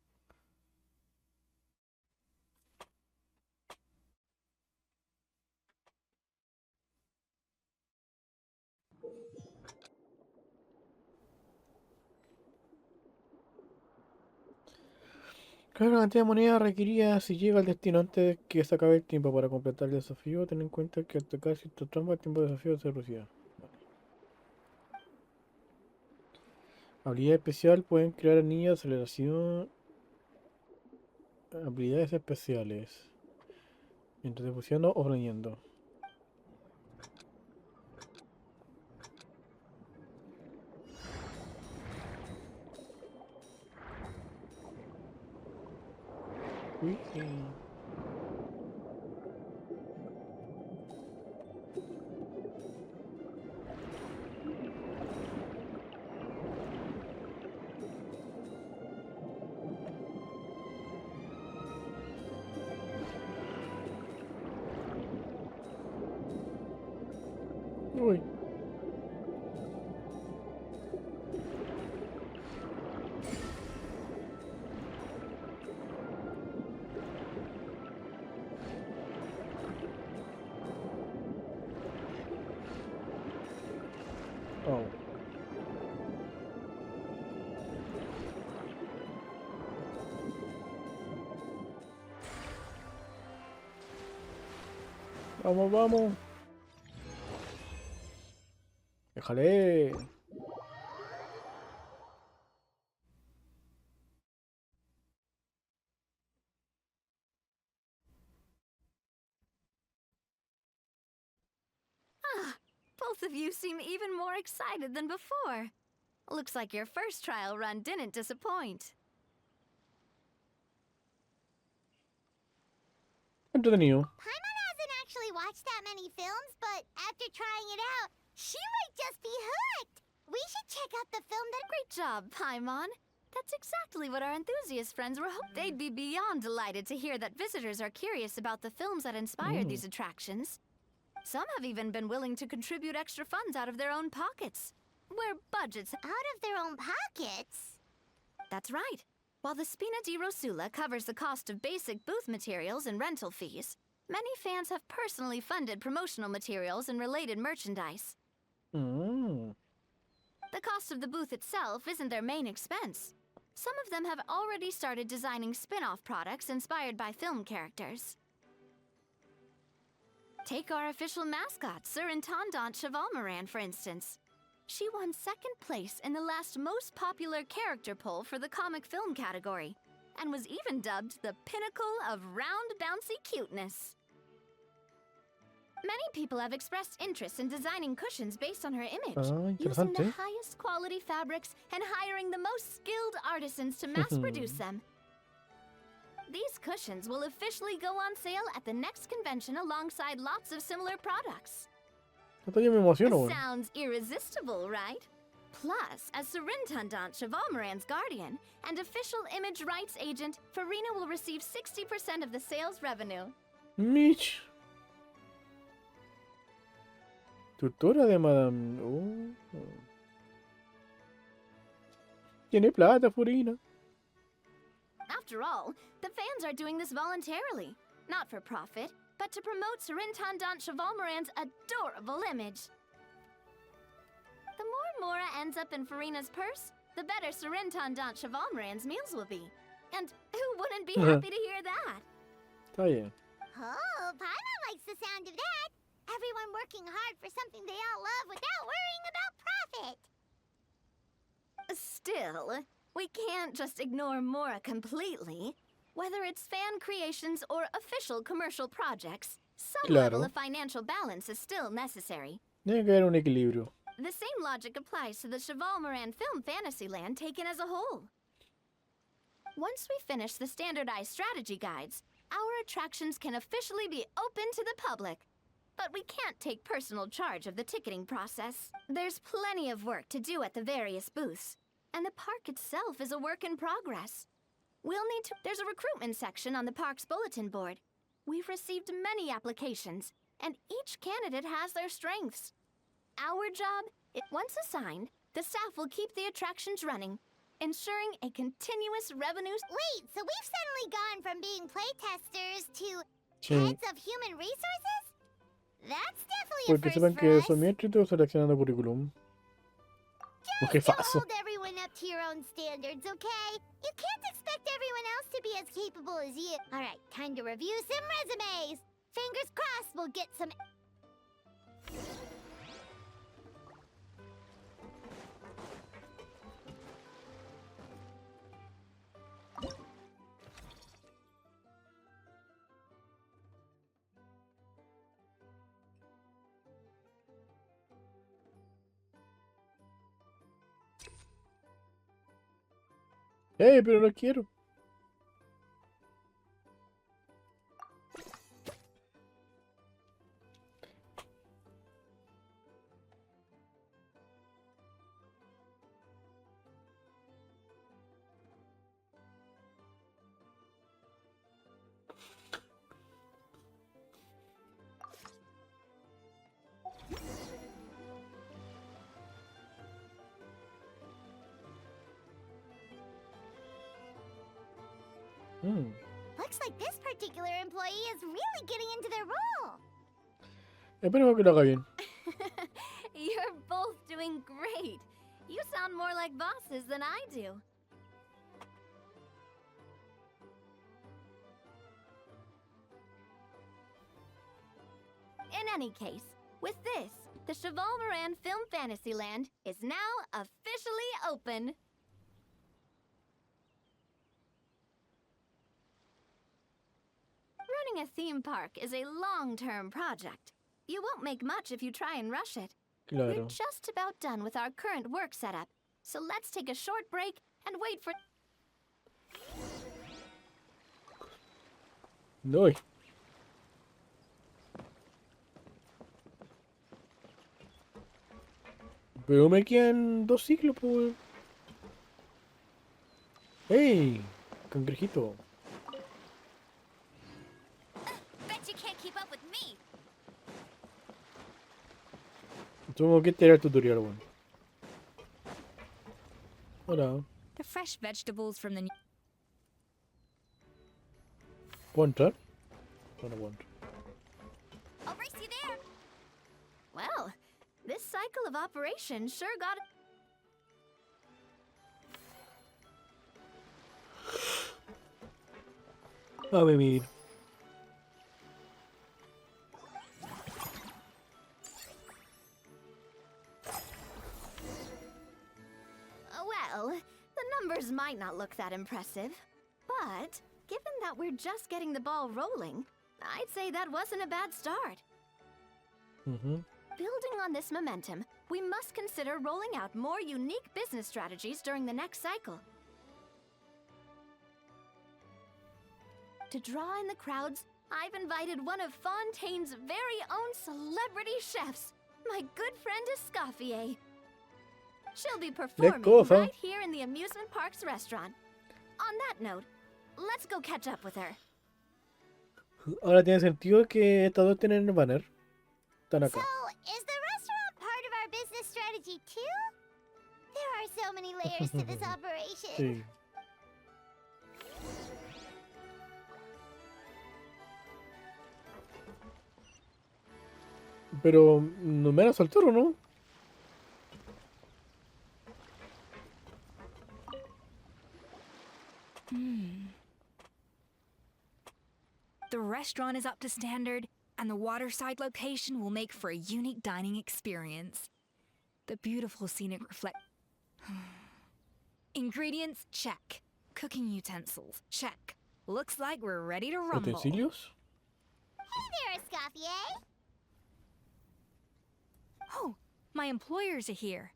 Claro, la cantidad de moneda requerida si llega al destino antes de que se acabe el tiempo para completar el desafío. Ten en cuenta que al tocar ciertas trampas el tiempo de desafío se reducirá. Habilidad especial, pueden crear anillos de aceleración. Habilidades especiales. Mientras fusionando o reñendo. Uy. Uy. Oh. Vamos, vamos. Déjale. Both of you seem even more excited than before. Looks like your first trial run didn't disappoint. Entretenido. Paimon hasn't actually watched that many films, but after trying it out, she might just be hooked. We should check out the film that... Great job, Paimon. That's exactly what our enthusiast friends were hoping. They'd be beyond delighted to hear that visitors are curious about the films that inspired these attractions. Some have even been willing to contribute extra funds out of their own pockets. Where budgets... Out of their own pockets? That's right. While the Spina di Rosula covers the cost of basic booth materials and rental fees, many fans have personally funded promotional materials and related merchandise. Mm. The cost of the booth itself isn't their main expense. Some of them have already started designing spin-off products inspired by film characters. Take our official mascot, Surintendant Chevalmoran, for instance. She won second place in the last most popular character poll for the comic film category, and was even dubbed the pinnacle of round bouncy cuteness. Many people have expressed interest in designing cushions based on her image, using the Interesante. highest quality fabrics and hiring the most skilled artisans to mass produce them. These cushions will officially go on sale at the next convention alongside lots of similar products. Hasta yo me emociono, weón. Sounds irresistible, right? Plus, as Surintendant Chevalmoran's guardian and official image rights agent, Farina will receive 60% of the sales revenue. Mitch. Tutora de Madame. Oh. Tiene plata, Furina. After all, the fans are doing this voluntarily, not for profit, but to promote Surintendant Chevalmoran's adorable image. The more Mora ends up in Farina's purse, the better Surintendant Chevalmoran's meals will be. And who wouldn't be happy to hear that? Está bien. Oh, Paimon likes the sound of that. Everyone working hard for something they all love without worrying about profit. Still, we can't just ignore Mora completely. Whether it's fan creations or official commercial projects, some level Claro. of financial balance is still necessary. Tiene que haber un equilibrio. The same logic applies to the Chevalmoran film Fantasyland taken as a whole. Once we finish the standardized strategy guides, our attractions can officially be open to the public. But we can't take personal charge of the ticketing process. There's plenty of work to do at the various booths, and the park itself is a work in progress. There's a recruitment section on the park's bulletin board. We've received many applications, and each candidate has their strengths. Our job, once assigned, the staff will keep the attractions running, ensuring a continuous revenue. Wait, so we've suddenly gone from being playtesters to Sí. heads of human resources? That's definitely a Porque first sepan for que us. soy mientras seleccionando currículum. Un Just to jefazo. hold everyone up to your own standards, okay? You can't expect everyone else to be as capable as you. All right, time to review some resumes. Fingers crossed we'll get some... Pero no quiero. Looks like this particular employee is really getting into their role. Esperemos que lo haga bien. You're both doing great. You sound more like bosses than I do. In any case, with this, the Chevalmoran Film Fantasyland is now officially open. Running a theme park is a long-term project. You won't make much if you try and rush it. We're Claro. just about done with our current work setup, so let's take a short break and wait for... No. Pero me quedan 2 ciclos, pues. Weón. ¡Ey! Cangrejito. Bet you can't keep up with me. Supongo que este era el tutorial, weón. Hola. The fresh vegetables from the new. ¿Puedo entrar? No, no puedo entrar. I'll race you there. Well, this cycle of operation sure got... A mimir. Well, the numbers might not look that impressive, but given that we're just getting the ball rolling, I'd say that wasn't a bad start. Mhm. Building on this momentum, we must consider rolling out more unique business strategies during the next cycle. To draw in the crowds, I've invited one of Fontaine's very own celebrity chefs, my good friend Escoffier. She'll be performing Escofa. right here in the amusement park's restaurant. On that note, let's go catch up with her. Ahora tiene sentido que estas dos tienen el banner. Están So, acá. is the restaurant part of our business strategy too? There are so many layers to this operation. Sí. Pero no me la soltaron, ¿no? The restaurant is up to standard, and the waterside location will make for a unique dining experience. The beautiful scenic reflect. Ingredients, check. Cooking utensils, check. Looks like we're ready to rumble. ¿Utensilios? Hey there, Escoffier. Oh, my employers are here.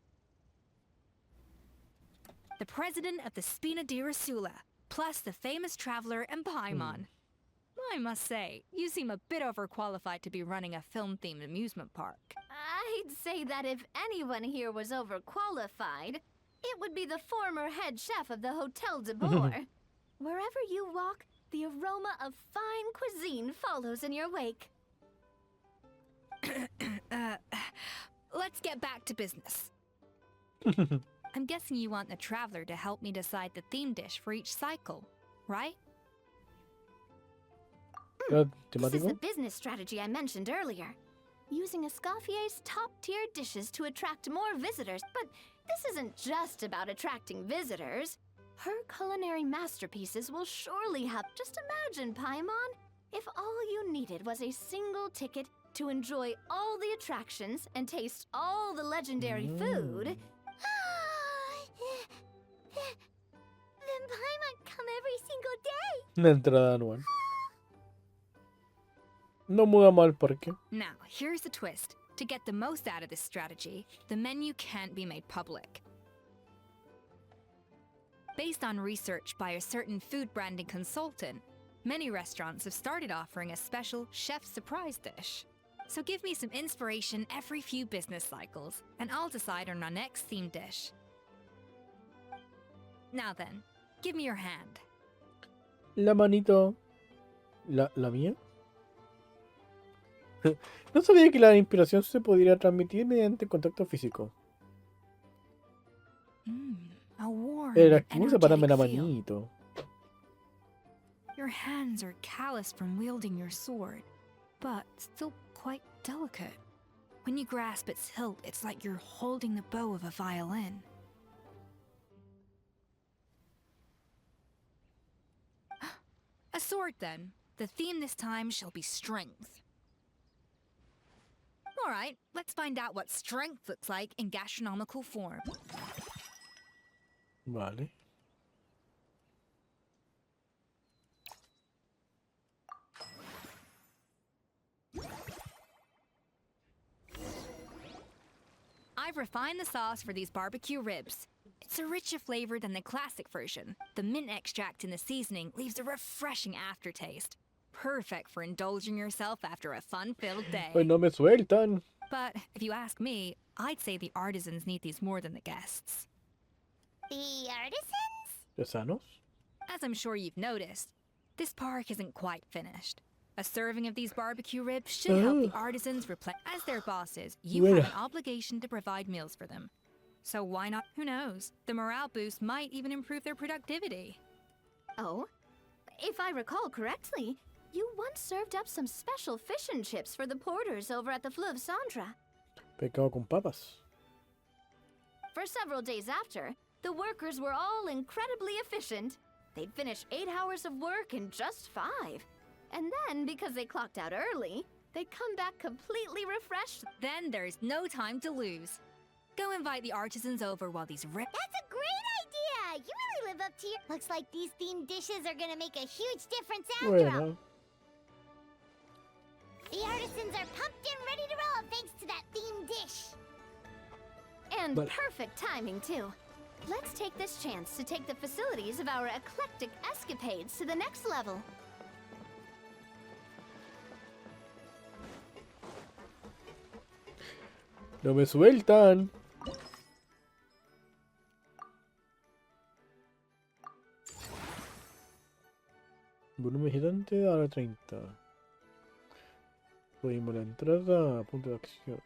The president of the Spina di Rosula, plus the famous traveler and Paimon. I must say, you seem a bit overqualified to be running a film-themed amusement park. I'd say that if anyone here was overqualified, it would be the former head chef of the Hotel de Boer. Wherever you walk, the aroma of fine cuisine follows in your wake. Let's get back to business. I'm guessing you want the traveler to help me decide the theme dish for each cycle, right? ¿Era This is the temático? business strategy I mentioned earlier. Using Escoffier's top-tier dishes to attract more visitors. But this isn't just about attracting visitors. Her culinary masterpieces will surely help. Just imagine, Paimon, if all you needed was a single ticket to enjoy all the attractions and taste all the legendary food. Then Paimon come every single day. Una entrada anual. No mudamos al parque. Now, here's the twist. To get the most out of this strategy, the menu can't be made public. Based on research by a certain food branding consultant, many restaurants have started offering a special chef surprise dish. So give me some inspiration every few business cycles, and I'll decide on our next theme dish. Now then, give me your hand. La manito. ¿La mía? No sabía que la inspiración se pudiera transmitir mediante contacto físico. A warm, Era excusa para darme la energetic feel. manito. Your hands are calloused from wielding your sword, but still quite delicate. When you grasp its hilt, it's like you're holding the bow of a violin. A sword, then. The theme this time shall be strength. All right, let's find out what strength looks like in gastronomical form. Vale. I've refined the sauce for these barbecue ribs. It's a richer flavor than the classic version. The mint extract in the seasoning leaves a refreshing aftertaste. Perfect for indulging yourself after a fun-filled day. Pues no me sueltan. But if you ask me, I'd say the artisans need these more than the guests. The artisans? ¿Tesanos? As I'm sure you've noticed, this park isn't quite finished. A serving of these barbecue ribs should help the artisans replenish. As their bosses, you have an obligation to provide meals for them. So why not? Who knows? The morale boost might even improve their productivity. Oh, if I recall correctly, you once served up some special fish and chips for the porters over at the Fleuve Centre. Pescado con papas. For several days after, the workers were all incredibly efficient. They'd finish 8 hours of work in just 5. And then, because they clocked out early, they'd come back completely refreshed. Then there's no time to lose. Go invite the artisans over while these That's a great idea! You really live up to your... Looks like these themed dishes are gonna make a huge difference after all. Bueno. The artisans are pumped and ready to roll thanks to that themed dish. And But- perfect timing, too. Let's take this chance to take the facilities of our eclectic escapades to the next level. No me sueltan. Volumen gigante a la 30. Subimos la entrada a punto de acción.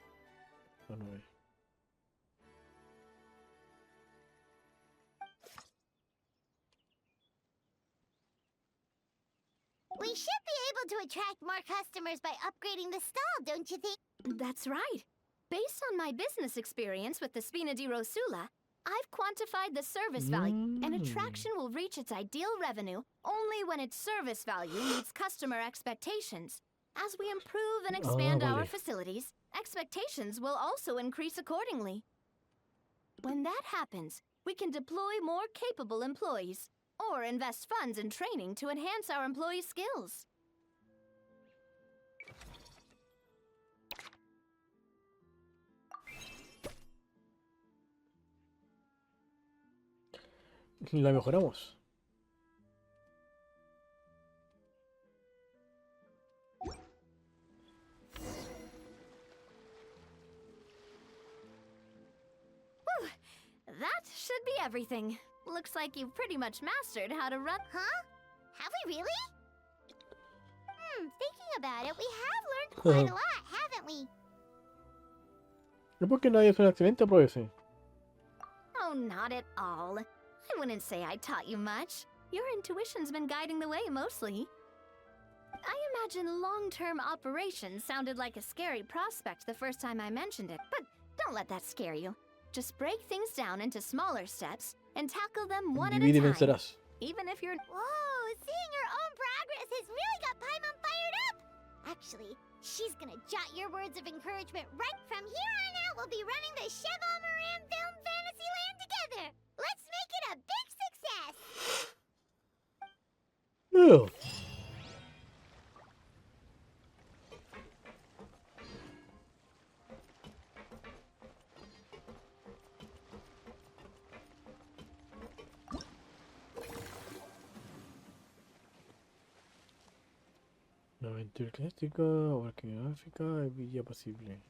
A 9. We should be able to attract more customers by upgrading the stall, don't you think? That's right. Based on my business experience with the Spina di Rosula, I've quantified the service value. An attraction will reach its ideal revenue only when its service value meets customer expectations. As we improve and expand our vale. facilities, expectations will also increase accordingly. When that happens, we can deploy more capable employees or invest funds in training to enhance our employees' skills. La mejoramos. That should be everything. Looks like you've pretty much mastered how to run. Huh? Have we really? Thinking about it, we have learned quite a lot, haven't we? ¿Y por qué nadie hace un accidente, profesor? Oh, not at all. I wouldn't say I taught you much. Your intuition's been guiding the way mostly. I imagine long-term operations sounded like a scary prospect the first time I mentioned it, but don't let that scare you. Just break things down into smaller steps and tackle them one at a Divide y time. vencerás. Even if you're... Whoa, seeing your own progress has really got Paimon fired up! Actually, she's gonna jot your words of encouragement right from here on out. We'll be running the Cheval Moran Film Fantasyland together! Let's make it a big success! Ew. Aventura clásica, parque gráfica y villa pasible.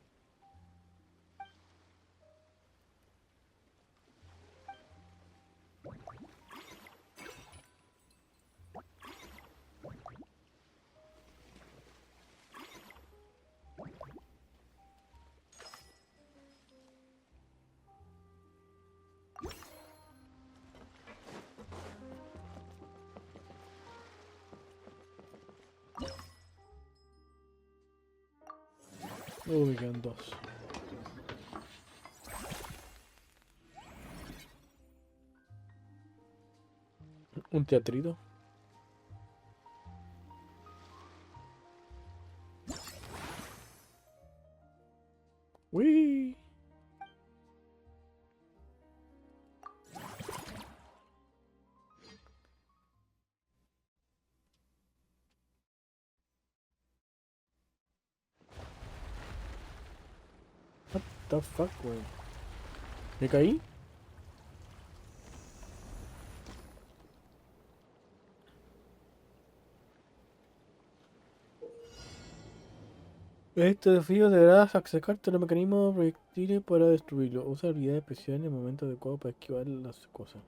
Uy, quedan dos. Un teatrito. Uy. What the fuck, güey. ¿Me caí? Este desafío deberás acercarte a los mecanismos proyectiles para destruirlo. Usa habilidades especiales en el momento adecuado para esquivar las cosas.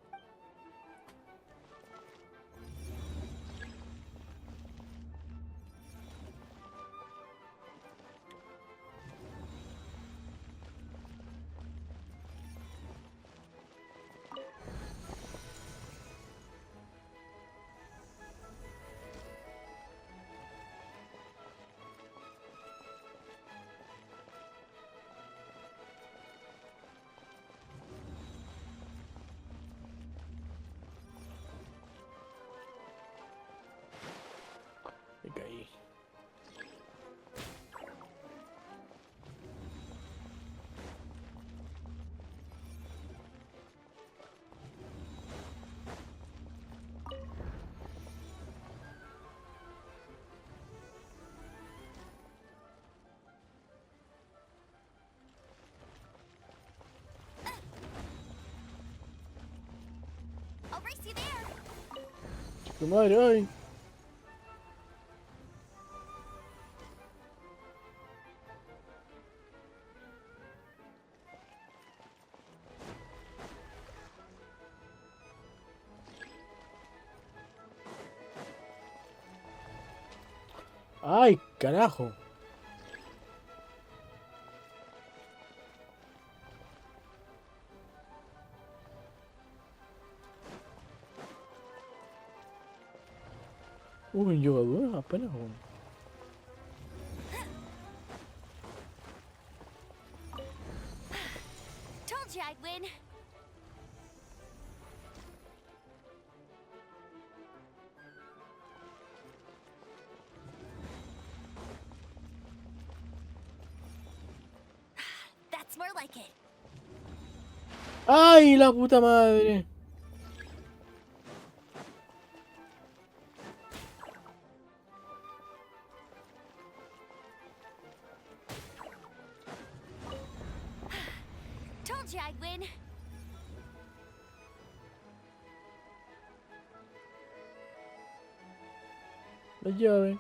Me caí. I'll race you there! ¡Tu madre, ay! ¡Ay, carajo! Un jugador apenas. Weón. Told you I'd win. That's more like it. ¡Ay, la puta madre! Told you I'd win. La llave.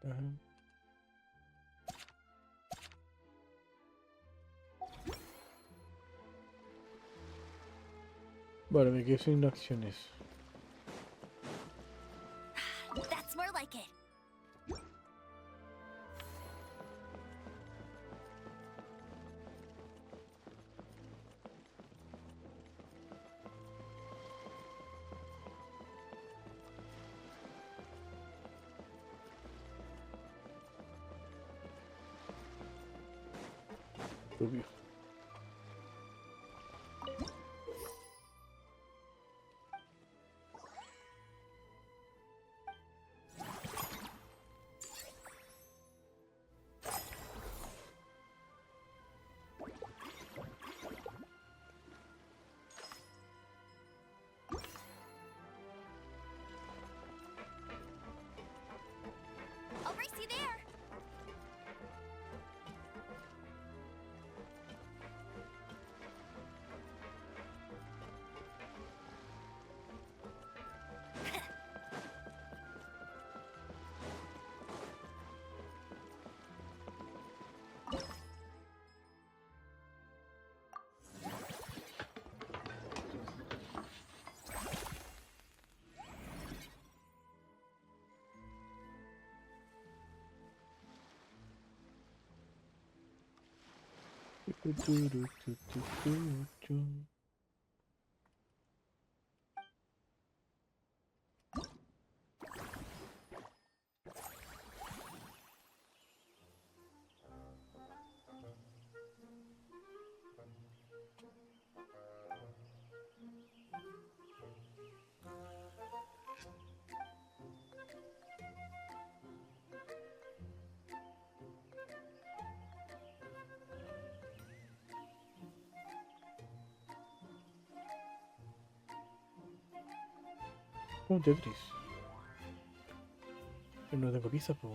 Ajá. Vale, me quedé sin acciones. That's more like it. Obvio. I'll race you there. Un Tetris. Yo no tengo pizza, pues.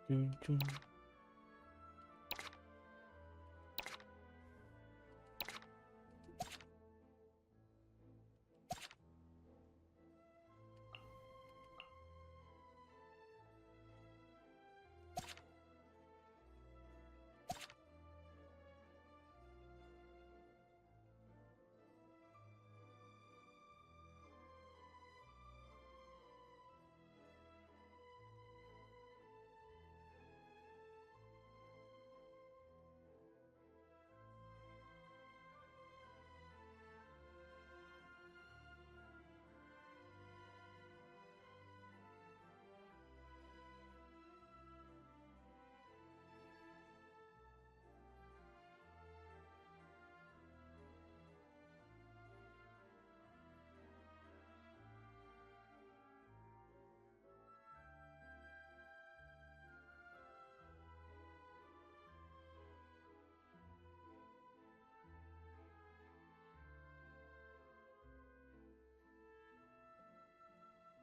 Chun, chun.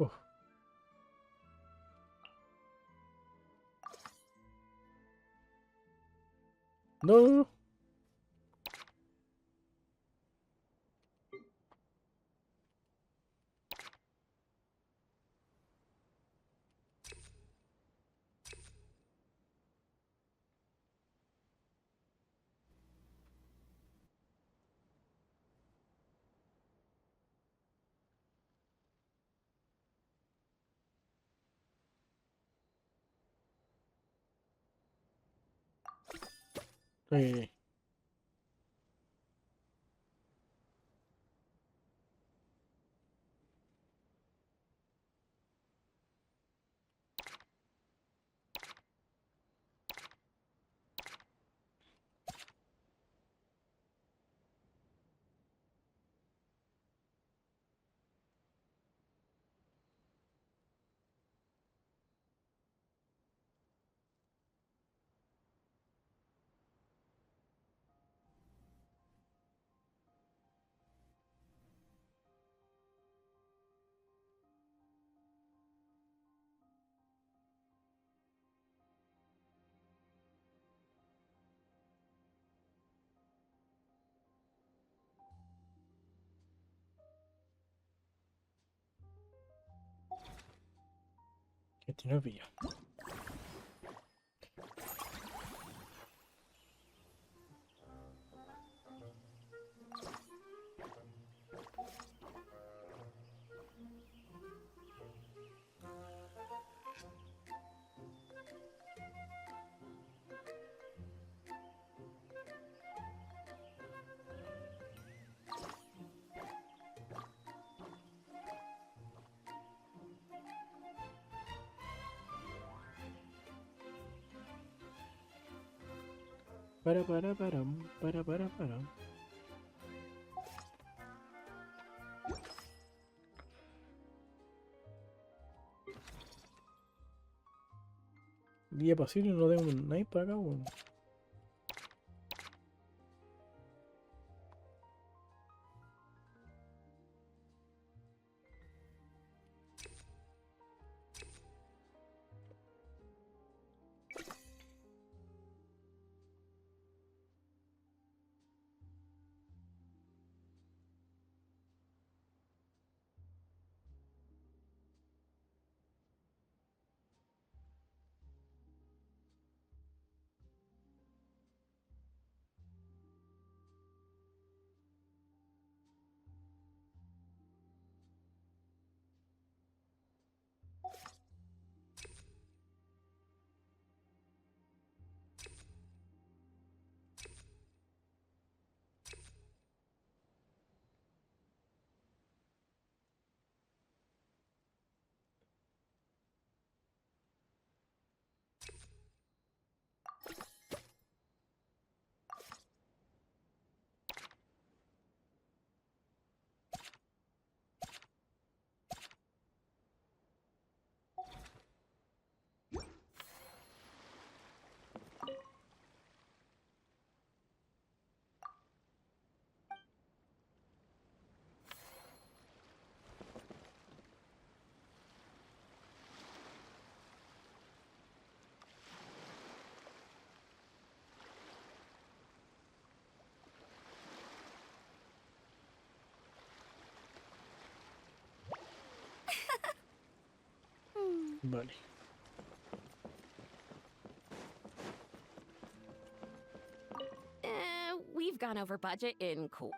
Uf. No, no, no. Eh, este no pillo. Para. Día pasible, no tengo un knife para acá, weón. Vale. We've gone over budget in cool.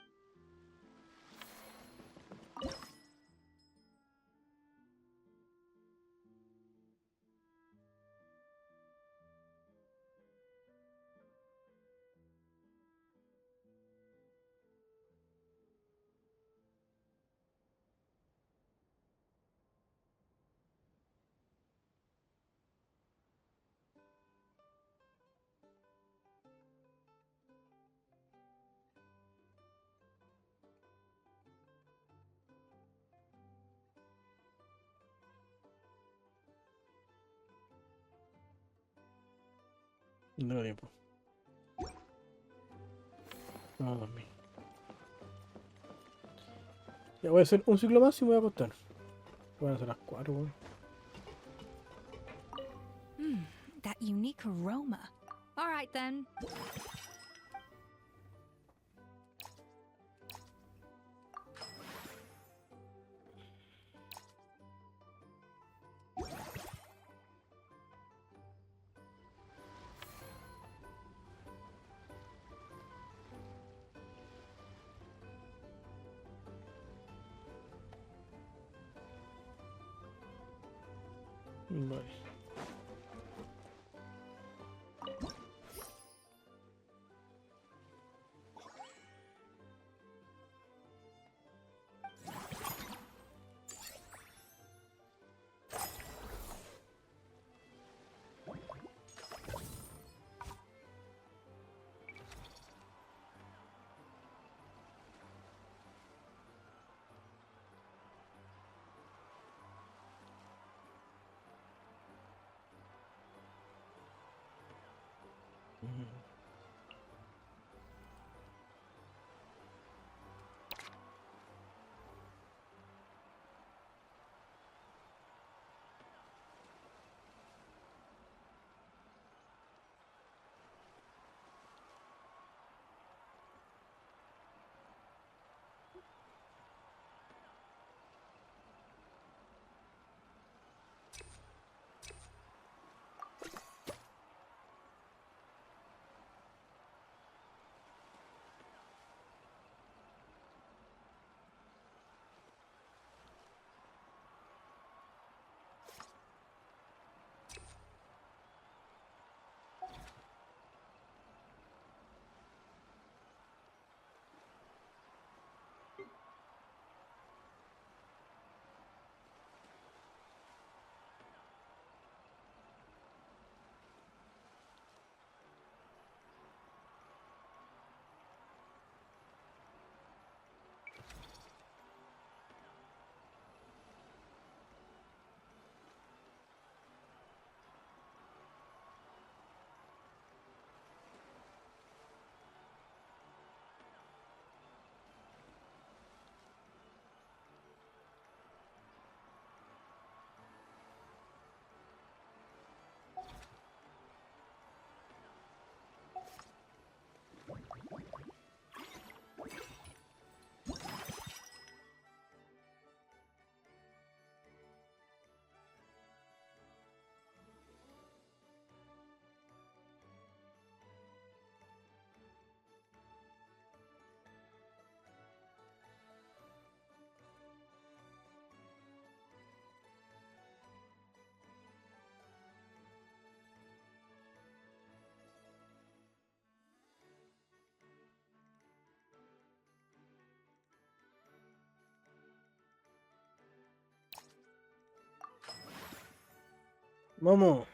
No tengo tiempo. Vamos a dormir. Ya voy a hacer un ciclo más y me voy a acostar. Van a ser las 4, weón. That unique aroma. All right then. Vale. Vamos.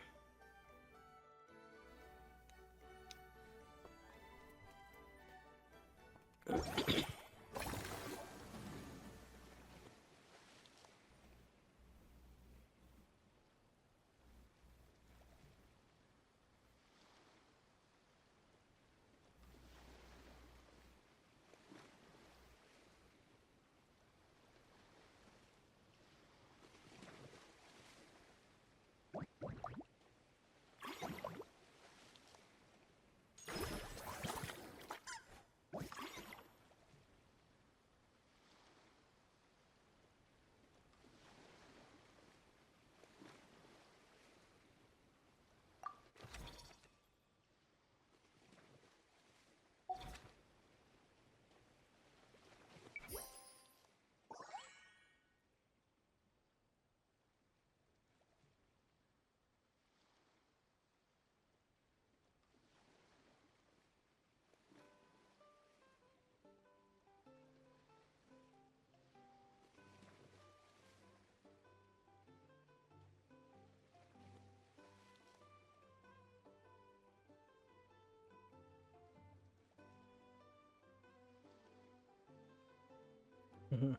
Ujú.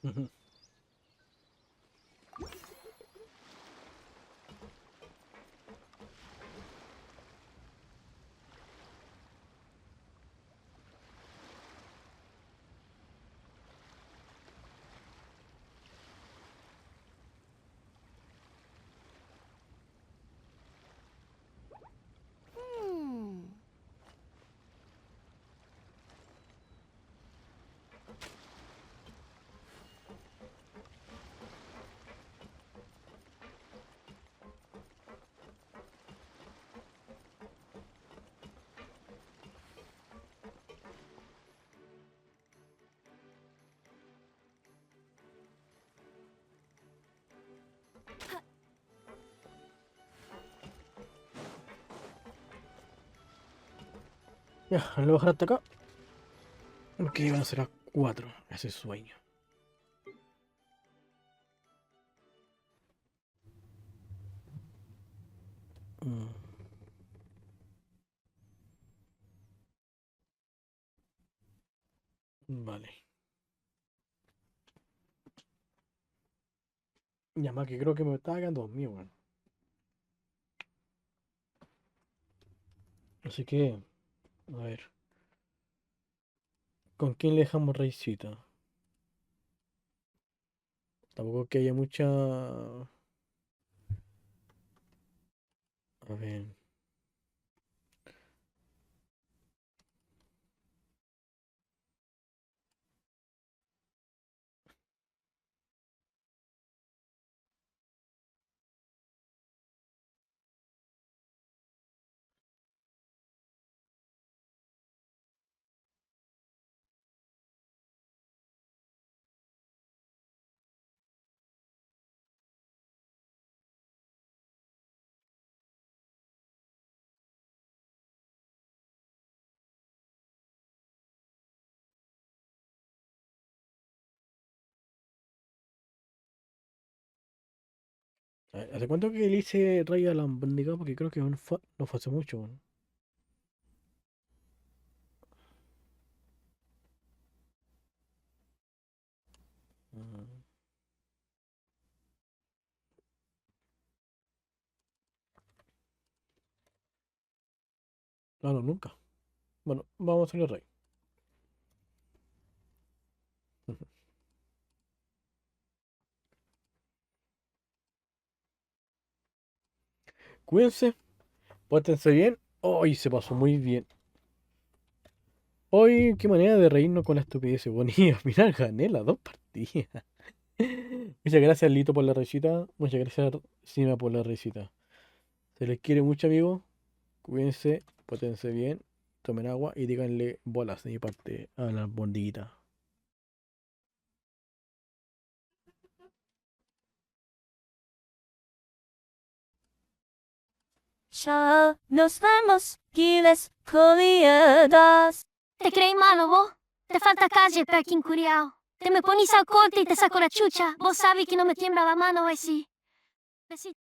Ujú. Hmm. Ya, le voy a bajar hasta acá. Porque iban a ser las 4. Ese sueño. Mm, vale. Ya más que creo que me estaba quedando dormido, weón. Así que, a ver. ¿Con quién le dejamos raicita? Tampoco que haya mucha. A ver. ¿Hace cuánto que le hice ray a la almóndiga? Porque creo que no fue hace mucho, weón. Mm, no, nunca. Bueno, vamos a hacerle ray. Cuídense, pórtense bien. Hoy se pasó muy bien. Hoy, qué manera de reírnos con la estupidez, weón. Y al final gané las dos partidas. Muchas gracias, Lito, por la risita. Muchas gracias, Sima, por la risita. Se les quiere mucho, amigos. Cuídense, pórtense bien. Tomen agua y díganle bolas de mi parte a la bondiguita. Chao, nos vemos, Giles, Coliadas. Te creí malo, vos. Te falta calle, Perkin curiao. Te me pones al corte y te saco la chucha. Vos sabés que no me tiembla la mano, sí. Besito.